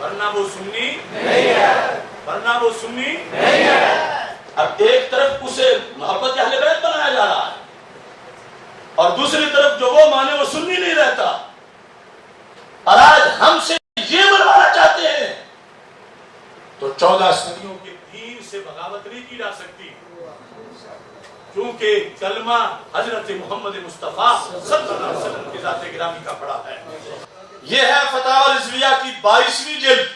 ورنہ وہ سنی نہیں ہے، ورنہ وہ سنی نہیں ہے. اب ایک طرف اسے محبت اہل بیت بنایا جا رہا ہے اور دوسری طرف جو وہ مانے وہ سنی نہیں رہتا. اور آج ہم سے یہ بنوانا چاہتے ہیں تو 14 صدیوں کے دین سے بغاوت نہیں کی جا سکتی، کیونکہ کلمہ حضرت محمد مصطفیٰ صلی اللہ علیہ وسلم کی ذات گرامی کا پڑا ہے. یہ ہے فتاوی رضویہ کی 22ویں جلد،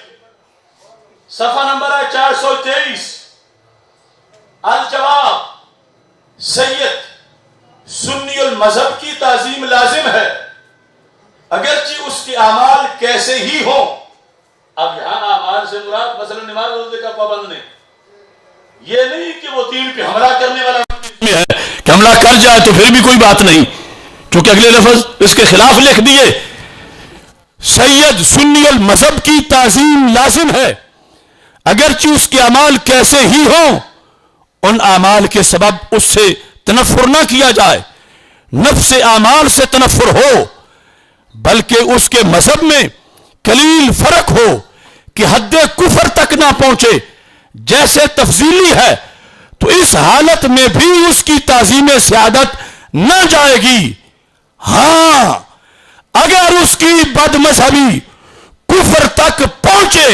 صفحہ نمبر ہے 423. الجواب، سید سنی المذہب کی تعظیم لازم ہے اگرچہ اس کے اعمال کیسے ہی ہوں. اب یہاں اعمال سے مراد مثلا نماز روزے کا پابند نہیں، یہ نہیں کہ وہ دین پہ حملہ کرنے والا ہے کہ حملہ کر جائے تو پھر بھی کوئی بات نہیں، کیونکہ اگلے لفظ اس کے خلاف لکھ دیے. سید سنی المذہب کی تعظیم لازم ہے اگرچہ اس کے اعمال کیسے ہی ہوں، ان اعمال کے سبب اس سے تنفر نہ کیا جائے، نفس اعمال سے تنفر ہو، بلکہ اس کے مذہب میں قلیل فرق ہو کہ حد کفر تک نہ پہنچے جیسے تفضیلی ہے، تو اس حالت میں بھی اس کی تعظیم سیادت نہ جائے گی. ہاں اگر اس کی بد مذہبی کفر تک پہنچے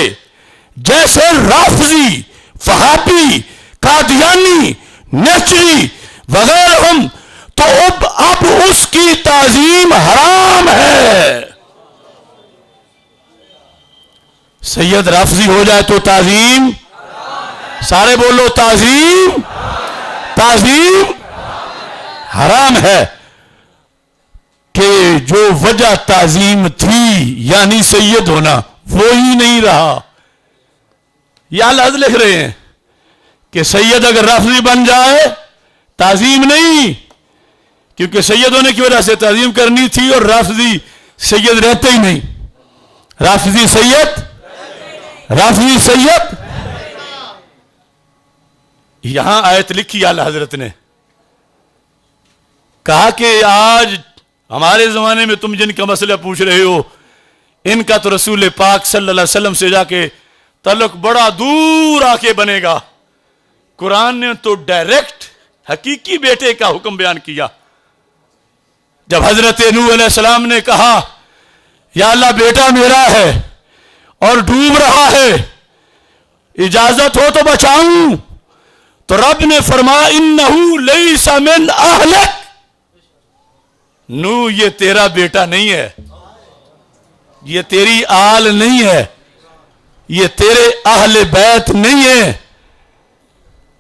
جیسے رافضی، وہابی، قادیانی، نیچری وغیرہ، تو اب اس کی تعظیم حرام ہے. سید رافضی ہو جائے تو تعظیم، سارے بولو تعظیم حرام ہے. کہ جو وجہ تعظیم تھی یعنی سید ہونا وہ ہی نہیں رہا. یہ الحض لکھ رہے ہیں کہ سید اگر رافضی بن جائے تعظیم نہیں، کیونکہ سید ہونے کی وجہ سے تعظیم کرنی تھی اور رافضی سید رہتے ہی نہیں. رافضی سید، رافضی سید. یہاں آیت لکھی اعلی حضرت نے، کہا کہ آج ہمارے زمانے میں تم جن کا مسئلہ پوچھ رہے ہو ان کا تو رسول پاک صلی اللہ علیہ وسلم سے جا کے تعلق بڑا دور آ کے بنے گا. قرآن نے تو ڈائریکٹ حقیقی بیٹے کا حکم بیان کیا. جب حضرت نوح علیہ السلام نے کہا یا اللہ بیٹا میرا ہے اور ڈوب رہا ہے، اجازت ہو تو بچاؤں، تو رب نے فرمایا انہو لیس من اہلک، نوح یہ تیرا بیٹا نہیں ہے، یہ تیری آل نہیں ہے، یہ تیرے اہل بیت نہیں ہے.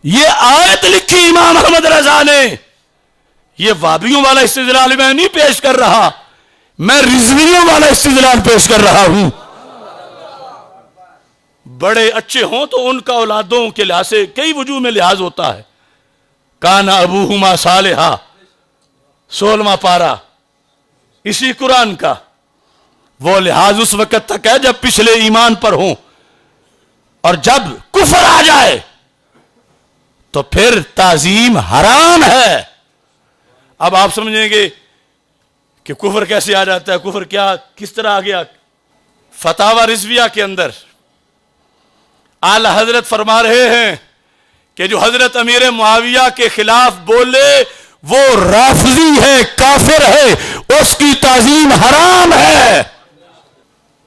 یہ آیت لکھی امام احمد رضا نے. یہ وابیوں والا استدلال میں نہیں پیش کر رہا، میں رضویوں والا استدلال پیش کر رہا ہوں. بڑے اچھے ہوں تو ان کا اولادوں کے لحاظ سے کئی وجوہ میں لحاظ ہوتا ہے. کانا ابوہما صالحا، 16واں پارہ اسی قرآن کا. وہ لحاظ اس وقت تک ہے جب پچھلے ایمان پر ہوں، اور جب کفر آ جائے تو پھر تعظیم حرام ہے. اب آپ سمجھیں گے کہ کفر کیسے آ جاتا ہے، کفر کیا کس طرح آ گیا. فتاوی رضویہ کے اندر اعلی حضرت فرما رہے ہیں کہ جو حضرت امیر معاویہ کے خلاف بولے وہ رافضی ہے، کافر ہے، اس کی تعظیم حرام ہے.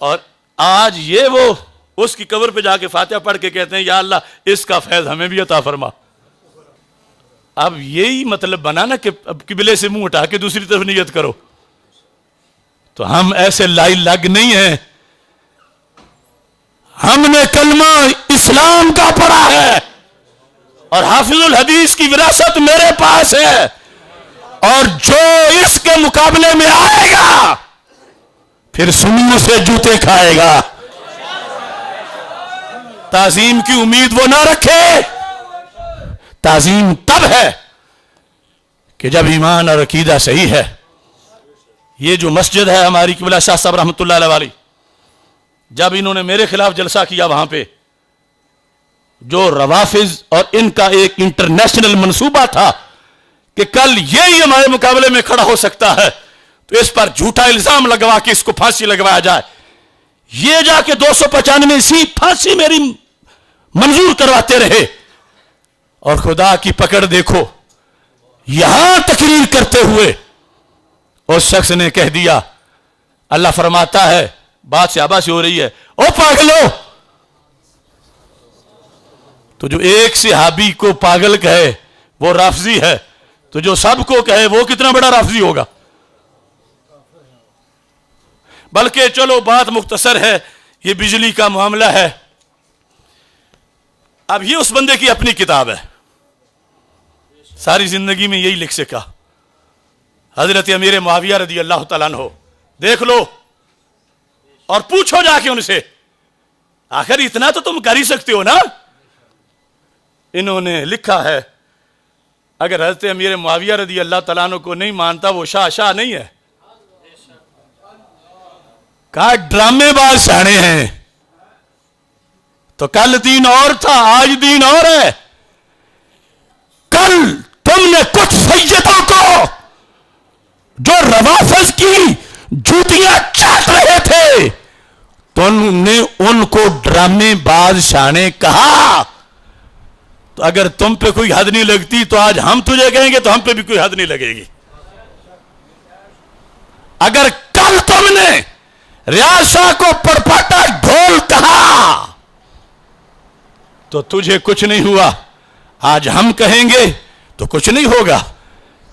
اور آج یہ وہ اس کی قبر پہ جا کے فاتحہ پڑھ کے کہتے ہیں یا اللہ اس کا فیض ہمیں بھی عطا فرما. اب یہی مطلب بنا نا کہ اب قبلے سے منہ اٹھا کے دوسری طرف نیت کرو. تو ہم ایسے لائی لگ نہیں ہیں. ہم نے کلمہ اسلام کا پڑھا ہے اور حافظ الحدیث کی وراثت میرے پاس ہے، اور جو اس کے مقابلے میں آئے گا پھر سنیوں سے جوتے کھائے گا. تعظیم کی امید وہ نہ رکھے. تعظیم تب ہے کہ جب ایمان اور عقیدہ صحیح ہے. یہ جو مسجد ہے ہماری قبلہ شاہ صاحب رحمۃ اللہ علیہ والی، جب انہوں نے میرے خلاف جلسہ کیا وہاں پہ، جو روافض اور ان کا ایک انٹرنیشنل منصوبہ تھا کہ کل یہی ہمارے مقابلے میں کھڑا ہو سکتا ہے تو اس پر جھوٹا الزام لگوا کے اس کو پھانسی لگوایا جائے، یہ جا کے 295 پھانسی میری منظور کرواتے رہے. اور خدا کی پکڑ دیکھو، یہاں تقریر کرتے ہوئے اس شخص نے کہہ دیا، اللہ فرماتا ہے، بات صحابہ سے ہو رہی ہے، او پاگلو. تو جو ایک صحابی کو پاگل کہے وہ رافضی ہے، تو جو سب کو کہے وہ کتنا بڑا رافضی ہوگا. بلکہ چلو بات مختصر ہے، یہ بجلی کا معاملہ ہے. اب یہ اس بندے کی اپنی کتاب ہے، ساری زندگی میں یہی لکھ سکا. حضرت امیر معاویہ رضی اللہ تعالیٰ عنہ دیکھ لو اور پوچھو جا کے ان سے، آخر اتنا تو تم کر ہی سکتے ہو نا. انہوں نے لکھا ہے اگر حضرت امیر معاویہ رضی اللہ تعالیٰ عنہ کو نہیں مانتا وہ شاہ نہیں ہے. کہا ڈرامے باز سیانے ہیں. تو کل دین اور تھا، آج دین اور ہے. کل تم نے کچھ سیدوں کو جو روافض کی جوتیاں چاٹ رہے تھے تم نے ان کو ڈرامے باز شانے کہا. تو اگر تم پہ کوئی حد نہیں لگتی تو آج ہم تجھے کہیں گے تو ہم پہ بھی کوئی حد نہیں لگے گی. اگر کل تم نے ریاض شاہ کو پڑپاٹا ڈھول کہا تو تجھے کچھ نہیں ہوا، آج ہم کہیں گے تو کچھ نہیں ہوگا.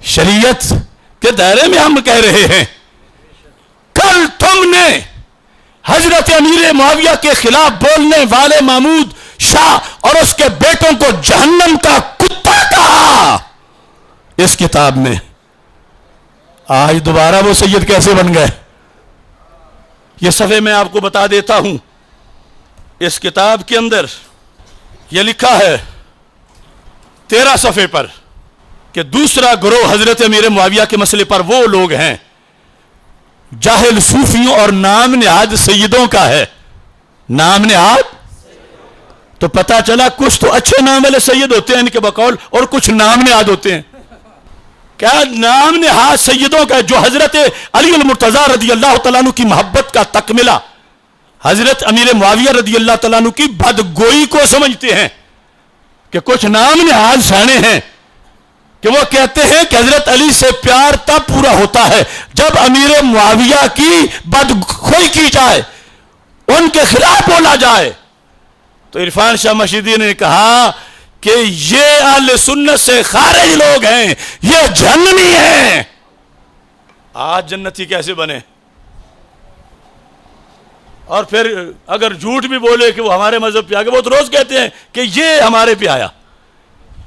شریعت کے دائرے میں ہم کہہ رہے ہیں. کل تم نے حضرت امیر معاویہ کے خلاف بولنے والے محمود شاہ اور اس کے بیٹوں کو جہنم کا کتا کہا اس کتاب میں. آج دوبارہ وہ سید کیسے بن گئے؟ یہ صفحے میں آپ کو بتا دیتا ہوں. اس کتاب کے اندر یہ لکھا ہے 13 صفحے پر کہ دوسرا گروہ حضرت امیر معاویہ کے مسئلے پر وہ لوگ ہیں جاہل صوفیوں اور نام نہاد سیدوں کا ہے. نام نہاد تو پتا چلا کچھ تو اچھے نام والے سید ہوتے ہیں ان کے بقول, اور کچھ نام نہاد ہوتے ہیں. کیا نام نہاد سیدوں کا ہے جو حضرت علی المرتضیٰ رضی اللہ تعالیٰ عنہ کی محبت کا تکملہ, حضرت امیر معاویہ رضی اللہ تعالیٰ عنہ کی بدگوئی کو سمجھتے ہیں کہ کچھ نام نہاد سانے ہیں کہ وہ کہتے ہیں کہ حضرت علی سے پیار تب پورا ہوتا ہے جب امیر معاویہ کی بدگوئی کی جائے, ان کے خلاف بولا جائے. تو عرفان شاہ مشیدی نے کہا کہ یہ اہل سنت سے خارج لوگ ہیں, یہ جہنمی ہیں. آج جنتی کیسے بنے؟ اور پھر اگر جھوٹ بھی بولے کہ وہ ہمارے مذہب پہ آ گئے, وہ تو روز کہتے ہیں کہ یہ ہمارے پہ آیا,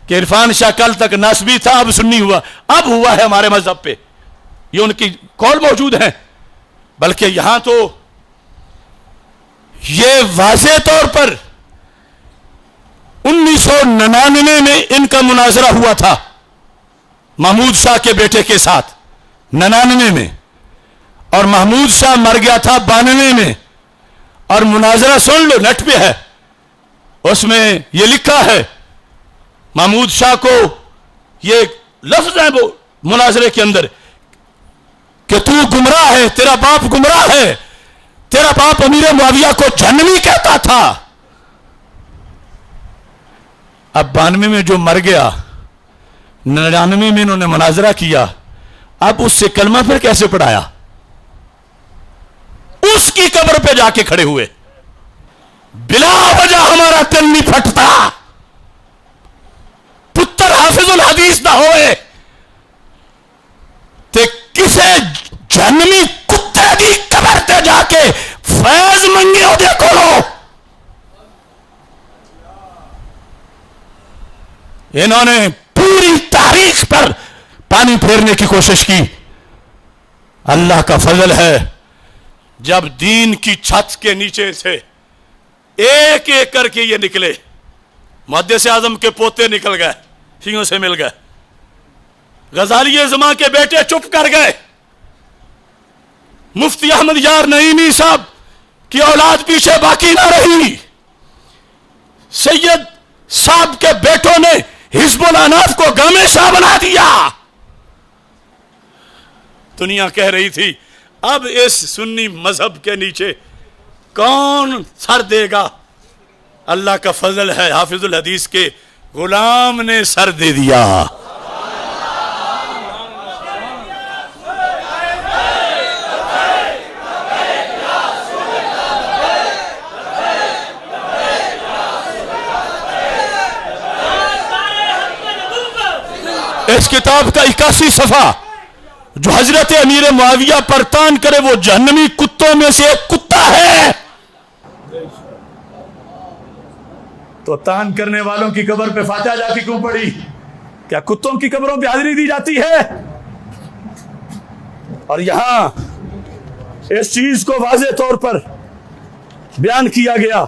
کہ عرفان شاہ کل تک نسبی تھا اب سنی ہوا, اب ہوا ہے ہمارے مذہب پہ. یہ ان کی قول موجود ہیں. بلکہ یہاں تو یہ واضح طور پر 1999 میں ان کا مناظرہ ہوا تھا محمود شاہ کے بیٹے کے ساتھ, 99 میں, اور محمود شاہ مر گیا تھا 92 میں. اور مناظرہ سن لو, نیٹ پہ ہے, اس میں یہ لکھا ہے محمود شاہ کو یہ لفظ ہے وہ مناظرے کے اندر کہ تو گمراہ ہے, تیرا باپ گمراہ ہے, تیرا باپ امیر معاویہ کو جہنمی کہتا تھا. اب 92 میں جو مر گیا, 99 میں انہوں نے مناظرہ کیا, اب اس سے کلمہ پھر کیسے پڑھایا؟ اس کی قبر پہ جا کے کھڑے ہوئے. بلا وجہ ہمارا دل نہیں پھٹتا, پتر حافظ الحدیث نہ ہوئے تے کسے جہنمی کتے دی قبر تے جا کے فیض منگے ہو دے کولو. انہوں نے پوری تاریخ پر پانی پھیرنے کی کوشش کی. اللہ کا فضل ہے جب دین کی چھت کے نیچے سے ایک ایک کر کے یہ نکلے, محدث اعظم کے پوتے نکل گئے, سینوں سے مل گئے, غزالی زماں کے بیٹے چپ کر گئے, مفتی احمد یار نعیمی صاحب کی اولاد پیچھے باقی نہ رہی, سید صاحب کے بیٹوں نے حزب الاناف کو گامے شاہ بنا دیا. دنیا کہہ رہی تھی اب اس سنی مذہب کے نیچے کون سر دے گا؟ اللہ کا فضل ہے, حافظ الحدیث کے غلام نے سر دے دیا. اس کتاب کا 81 صفحہ جو حضرت امیر معاویہ پر تان کرے وہ جہنمی کتوں میں سے ایک کتا ہے. تو تان کرنے والوں کی قبر پہ فاتحہ جا کے کیوں پڑی؟ کیا کتوں کی قبروں پہ حاضری دی جاتی ہے؟ اور یہاں اس چیز کو واضح طور پر بیان کیا گیا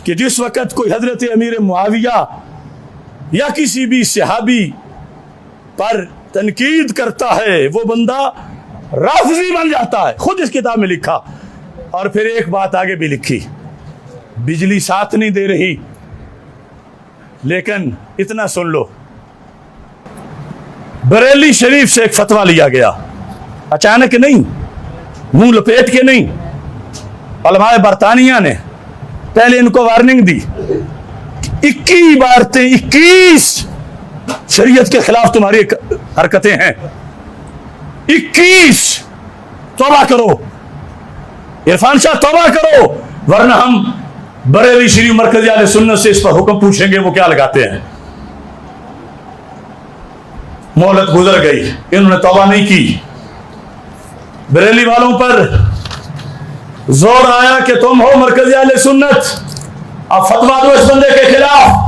کہ جس وقت کوئی حضرت امیر معاویہ یا کسی بھی صحابی پر تنقید کرتا ہے وہ بندہ رافضی بن جاتا ہے. خود اس کتاب میں لکھا, اور پھر ایک بات آگے بھی لکھی, بجلی ساتھ نہیں دے رہی, لیکن اتنا سن لو, بریلی شریف سے ایک فتویٰ لیا گیا, اچانک نہیں, منہ لپیٹ کے نہیں, علماء برطانیہ نے پہلے ان کو وارننگ دی, 21 عبارتیں 21 شریعت کے خلاف تمہاری حرکتیں ہیں, 21 توبہ کرو, عرفان شاہ توبہ کرو, ورنہ ہم بریلی شریف مرکزی اہل سنت سے اس پر حکم پوچھیں گے وہ کیا لگاتے ہیں. مہلت گزر گئی, انہوں نے توبہ نہیں کی. بریلی والوں پر زور آیا کہ تم ہو مرکزی اہل سنت, اب فتویٰ دو اس بندے کے خلاف.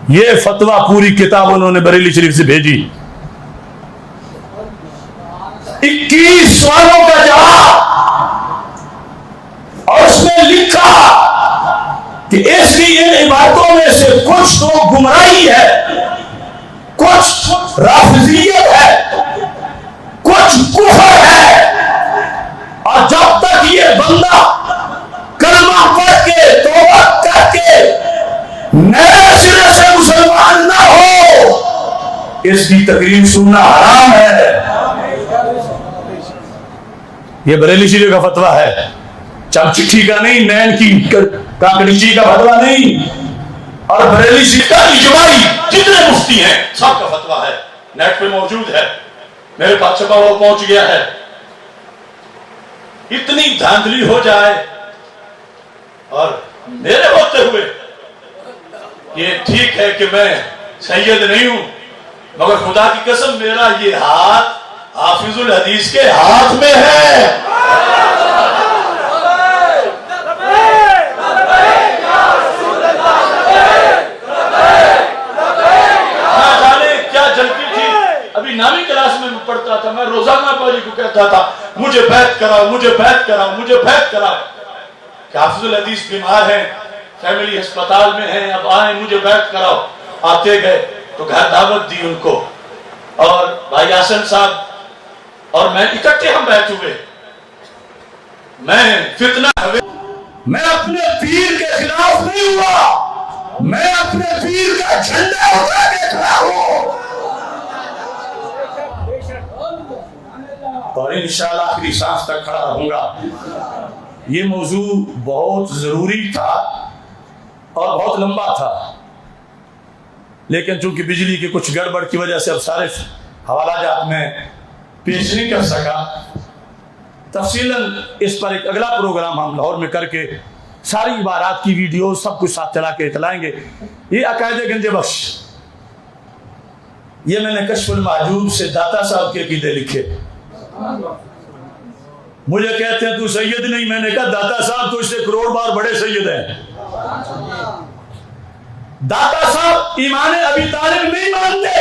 یہ فتویٰ پوری کتاب انہوں نے بریلی شریف سے بھیجی, 21 سوالوں کا جواب, اور اس میں لکھا کہ اس کی ان عبادتوں میں سے کچھ تو گمراہی ہے, کچھ رافضیت ہے, کچھ کفر ہے, اس کی تقریر سننا حرام ہے. یہ بریلی شریف کا فتویٰ ہے، چم چٹھی کا نہیں، نین کی کانکڑیچی کا فتویٰ نہیں. اور بریلی شریف کا اجماعی جتنے مفتی ہیں سب کا فتویٰ ہے، نیٹ پہ موجود ہے، میرے پاس چھپا ہوا پہنچ گیا ہے. اتنی دھاندلی ہو جائے اور میرے ہوتے ہوئے یہ ٹھیک ہے کہ میں سید نہیں ہوں، مگر خدا کی قسم میرا یہ ہاتھ حافظ الحدیث کے ہاتھ میں ہے. نہ جانے کیا جلتی تھی. ابھی نامی کلاس میں پڑھتا تھا، میں روزانہ پاجی کو کہتا تھا مجھے بیعت کراؤ، مجھے بیعت کراؤ، مجھے بیعت کراؤ. کہ حافظ الحدیث بیمار ہیں، فیملی ہسپتال میں ہیں، اب آئیں مجھے بیعت کراؤ. آتے گئے تو گھر دعوت دی ان کو، اور بھائی حسن صاحب اور میں اکٹھے ہم بیعت ہوئے. میں فتنہ ہوئے، میں اپنے پیر کے خلاف نہیں ہوا، میں اپنے پیر کا جھنڈا اٹھا کے کھڑا ہوں، اور انشاءاللہ آخری سانس تک کھڑا رہوں گا. یہ موضوع بہت ضروری تھا اور بہت لمبا تھا، لیکن چونکہ بجلی کی کچھ گڑبڑ کی وجہ سے اب سارے حوالہ جات میں پیش نہیں کر سکا. تفصیلاً اس پر ایک اگلا پروگرام ہم لاہور میں کر کے ساری عبارات کی ویڈیو سب کچھ ساتھ چلا کے اطلائیں گے. یہ عقائد گنج بخش، یہ میں نے کشف المحجوب سے داتا صاحب کے عقیدے لکھے. مجھے کہتے ہیں تو سید نہیں، میں نے کہا داتا صاحب تو اس سے کروڑ بار بڑے سید ہیں. داتا صاحب ایمان ابی طالب نہیں مانتے،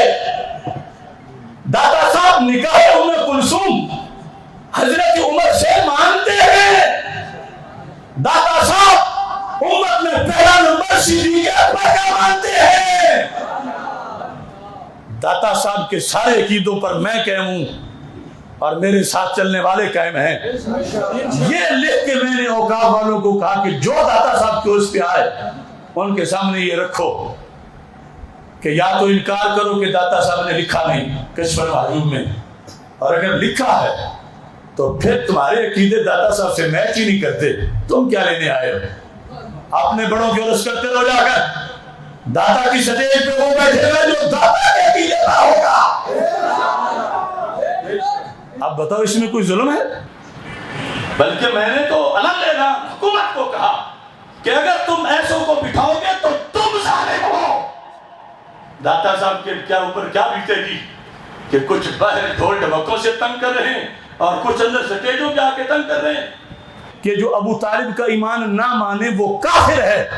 داتا صاحب نکاح ام کلثوم حضرت عمر سے مانتے ہیں. داتا صاحب امت میں پہلا نمبر صدیق اکبر کا مانتے ہیں. داتا صاحب کے سارے عقیدوں پر میں قائم ہوں اور میرے ساتھ چلنے والے قائم ہیں. یہ لکھ کے میں نے اوقاف والوں کو کہا کہ جو داتا صاحب کے اس پہ آئے ان کے سامنے یہ رکھو کہ یا تو انکار کرو کہ داتا صاحب نے لکھا نہیں کشف المحجوب میں، اور اگر لکھا ہے تو پھر تمہارے عقیدے داتا صاحب سے میچ ہی نہیں کرتے، تم کیا لینے آئے ہو؟ اپنے بڑوں کی عرض کرتے رہو جا کر. داتا کی سٹیج پہ وہ بیٹھے ہوئے جو داتا کے عقیدے کا ہوگا. اب بتاؤ اس میں کوئی ظلم ہے؟ بلکہ میں نے تو الگ لینا حکومت کو کہا کہ اگر تم ایسوں کو بٹھاؤ گے تو تم ظالم ہو. داتا صاحب کے کیا اوپر کیا بیتے گی کہ کچھ باہر ڈھول ڈھمکوں سے تنگ کر رہے ہیں اور کچھ اندر سٹیجوں پہ آ کے تنگ کر رہے ہیں. کہ جو ابو طالب کا ایمان نہ مانے وہ کافر ہے،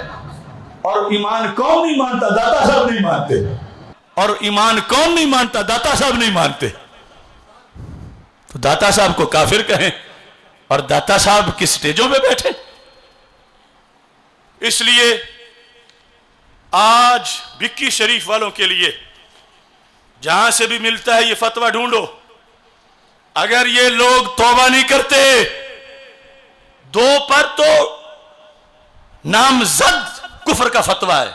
اور ایمان کون نہیں مانتا؟ داتا صاحب نہیں مانتے. اور ایمان کون نہیں مانتا؟ داتا صاحب نہیں مانتے. تو داتا صاحب کو کافر کہیں اور داتا صاحب کس سٹیجوں پہ بیٹھے. اس لیے آج بکی شریف والوں کے لیے جہاں سے بھی ملتا ہے یہ فتویٰ ڈھونڈو. اگر یہ لوگ توبہ نہیں کرتے، دو پر تو نامزد کفر کا فتویٰ ہے.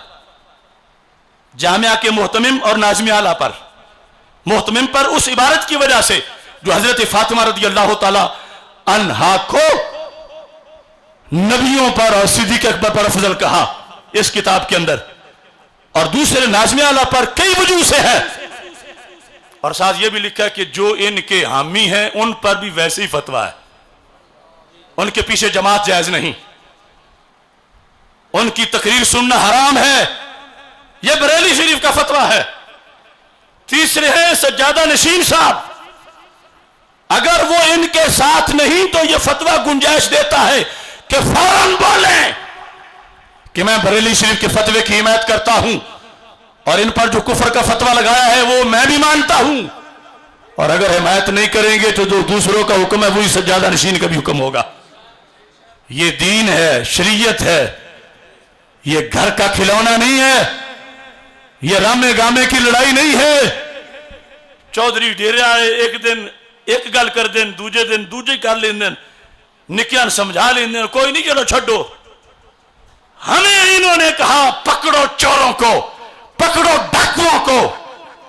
جامعہ کے محتمم اور ناظم اعلیٰ پر، محتمم پر اس عبارت کی وجہ سے جو حضرت فاطمہ رضی اللہ تعالی عنہا کو نبیوں پر اور صدیق اکبر پر افضل کہا اس کتاب کے اندر، اور دوسرے ناظم اعلیٰ پر کئی وجوہ سے ہے، اور ساتھ یہ بھی لکھا ہے کہ جو ان کے حامی ہیں ان پر بھی ویسے ہی فتویٰ ہے، ان کے پیچھے جماعت جائز نہیں، ان کی تقریر سننا حرام ہے. یہ بریلی شریف کا فتویٰ ہے. تیسرے ہیں سجادہ نشین صاحب، اگر وہ ان کے ساتھ نہیں تو یہ فتویٰ گنجائش دیتا ہے کہ فوراً بولیں کہ میں بریلی شریف کے فتوے کی حمایت کرتا ہوں اور ان پر جو کفر کا فتویٰ لگایا ہے وہ میں بھی مانتا ہوں، اور اگر حمایت نہیں کریں گے تو جو دوسروں کا حکم ہے وہی سجادہ نشین کا بھی حکم ہوگا. یہ دین ہے، شریعت ہے، یہ گھر کا کھلونا نہیں ہے، یہ رامے گامے کی لڑائی نہیں ہے. چودھری ڈیرے آئے ایک دن ایک گل کر دیں، دوجے دن دوجے کر لیں دیں، نکیاں سمجھا لیں دیں، کوئی نہیں چلو چھڈو. ہمیں انہوں نے کہا پکڑو چوروں کو، پکڑو ڈاکوؤں کو،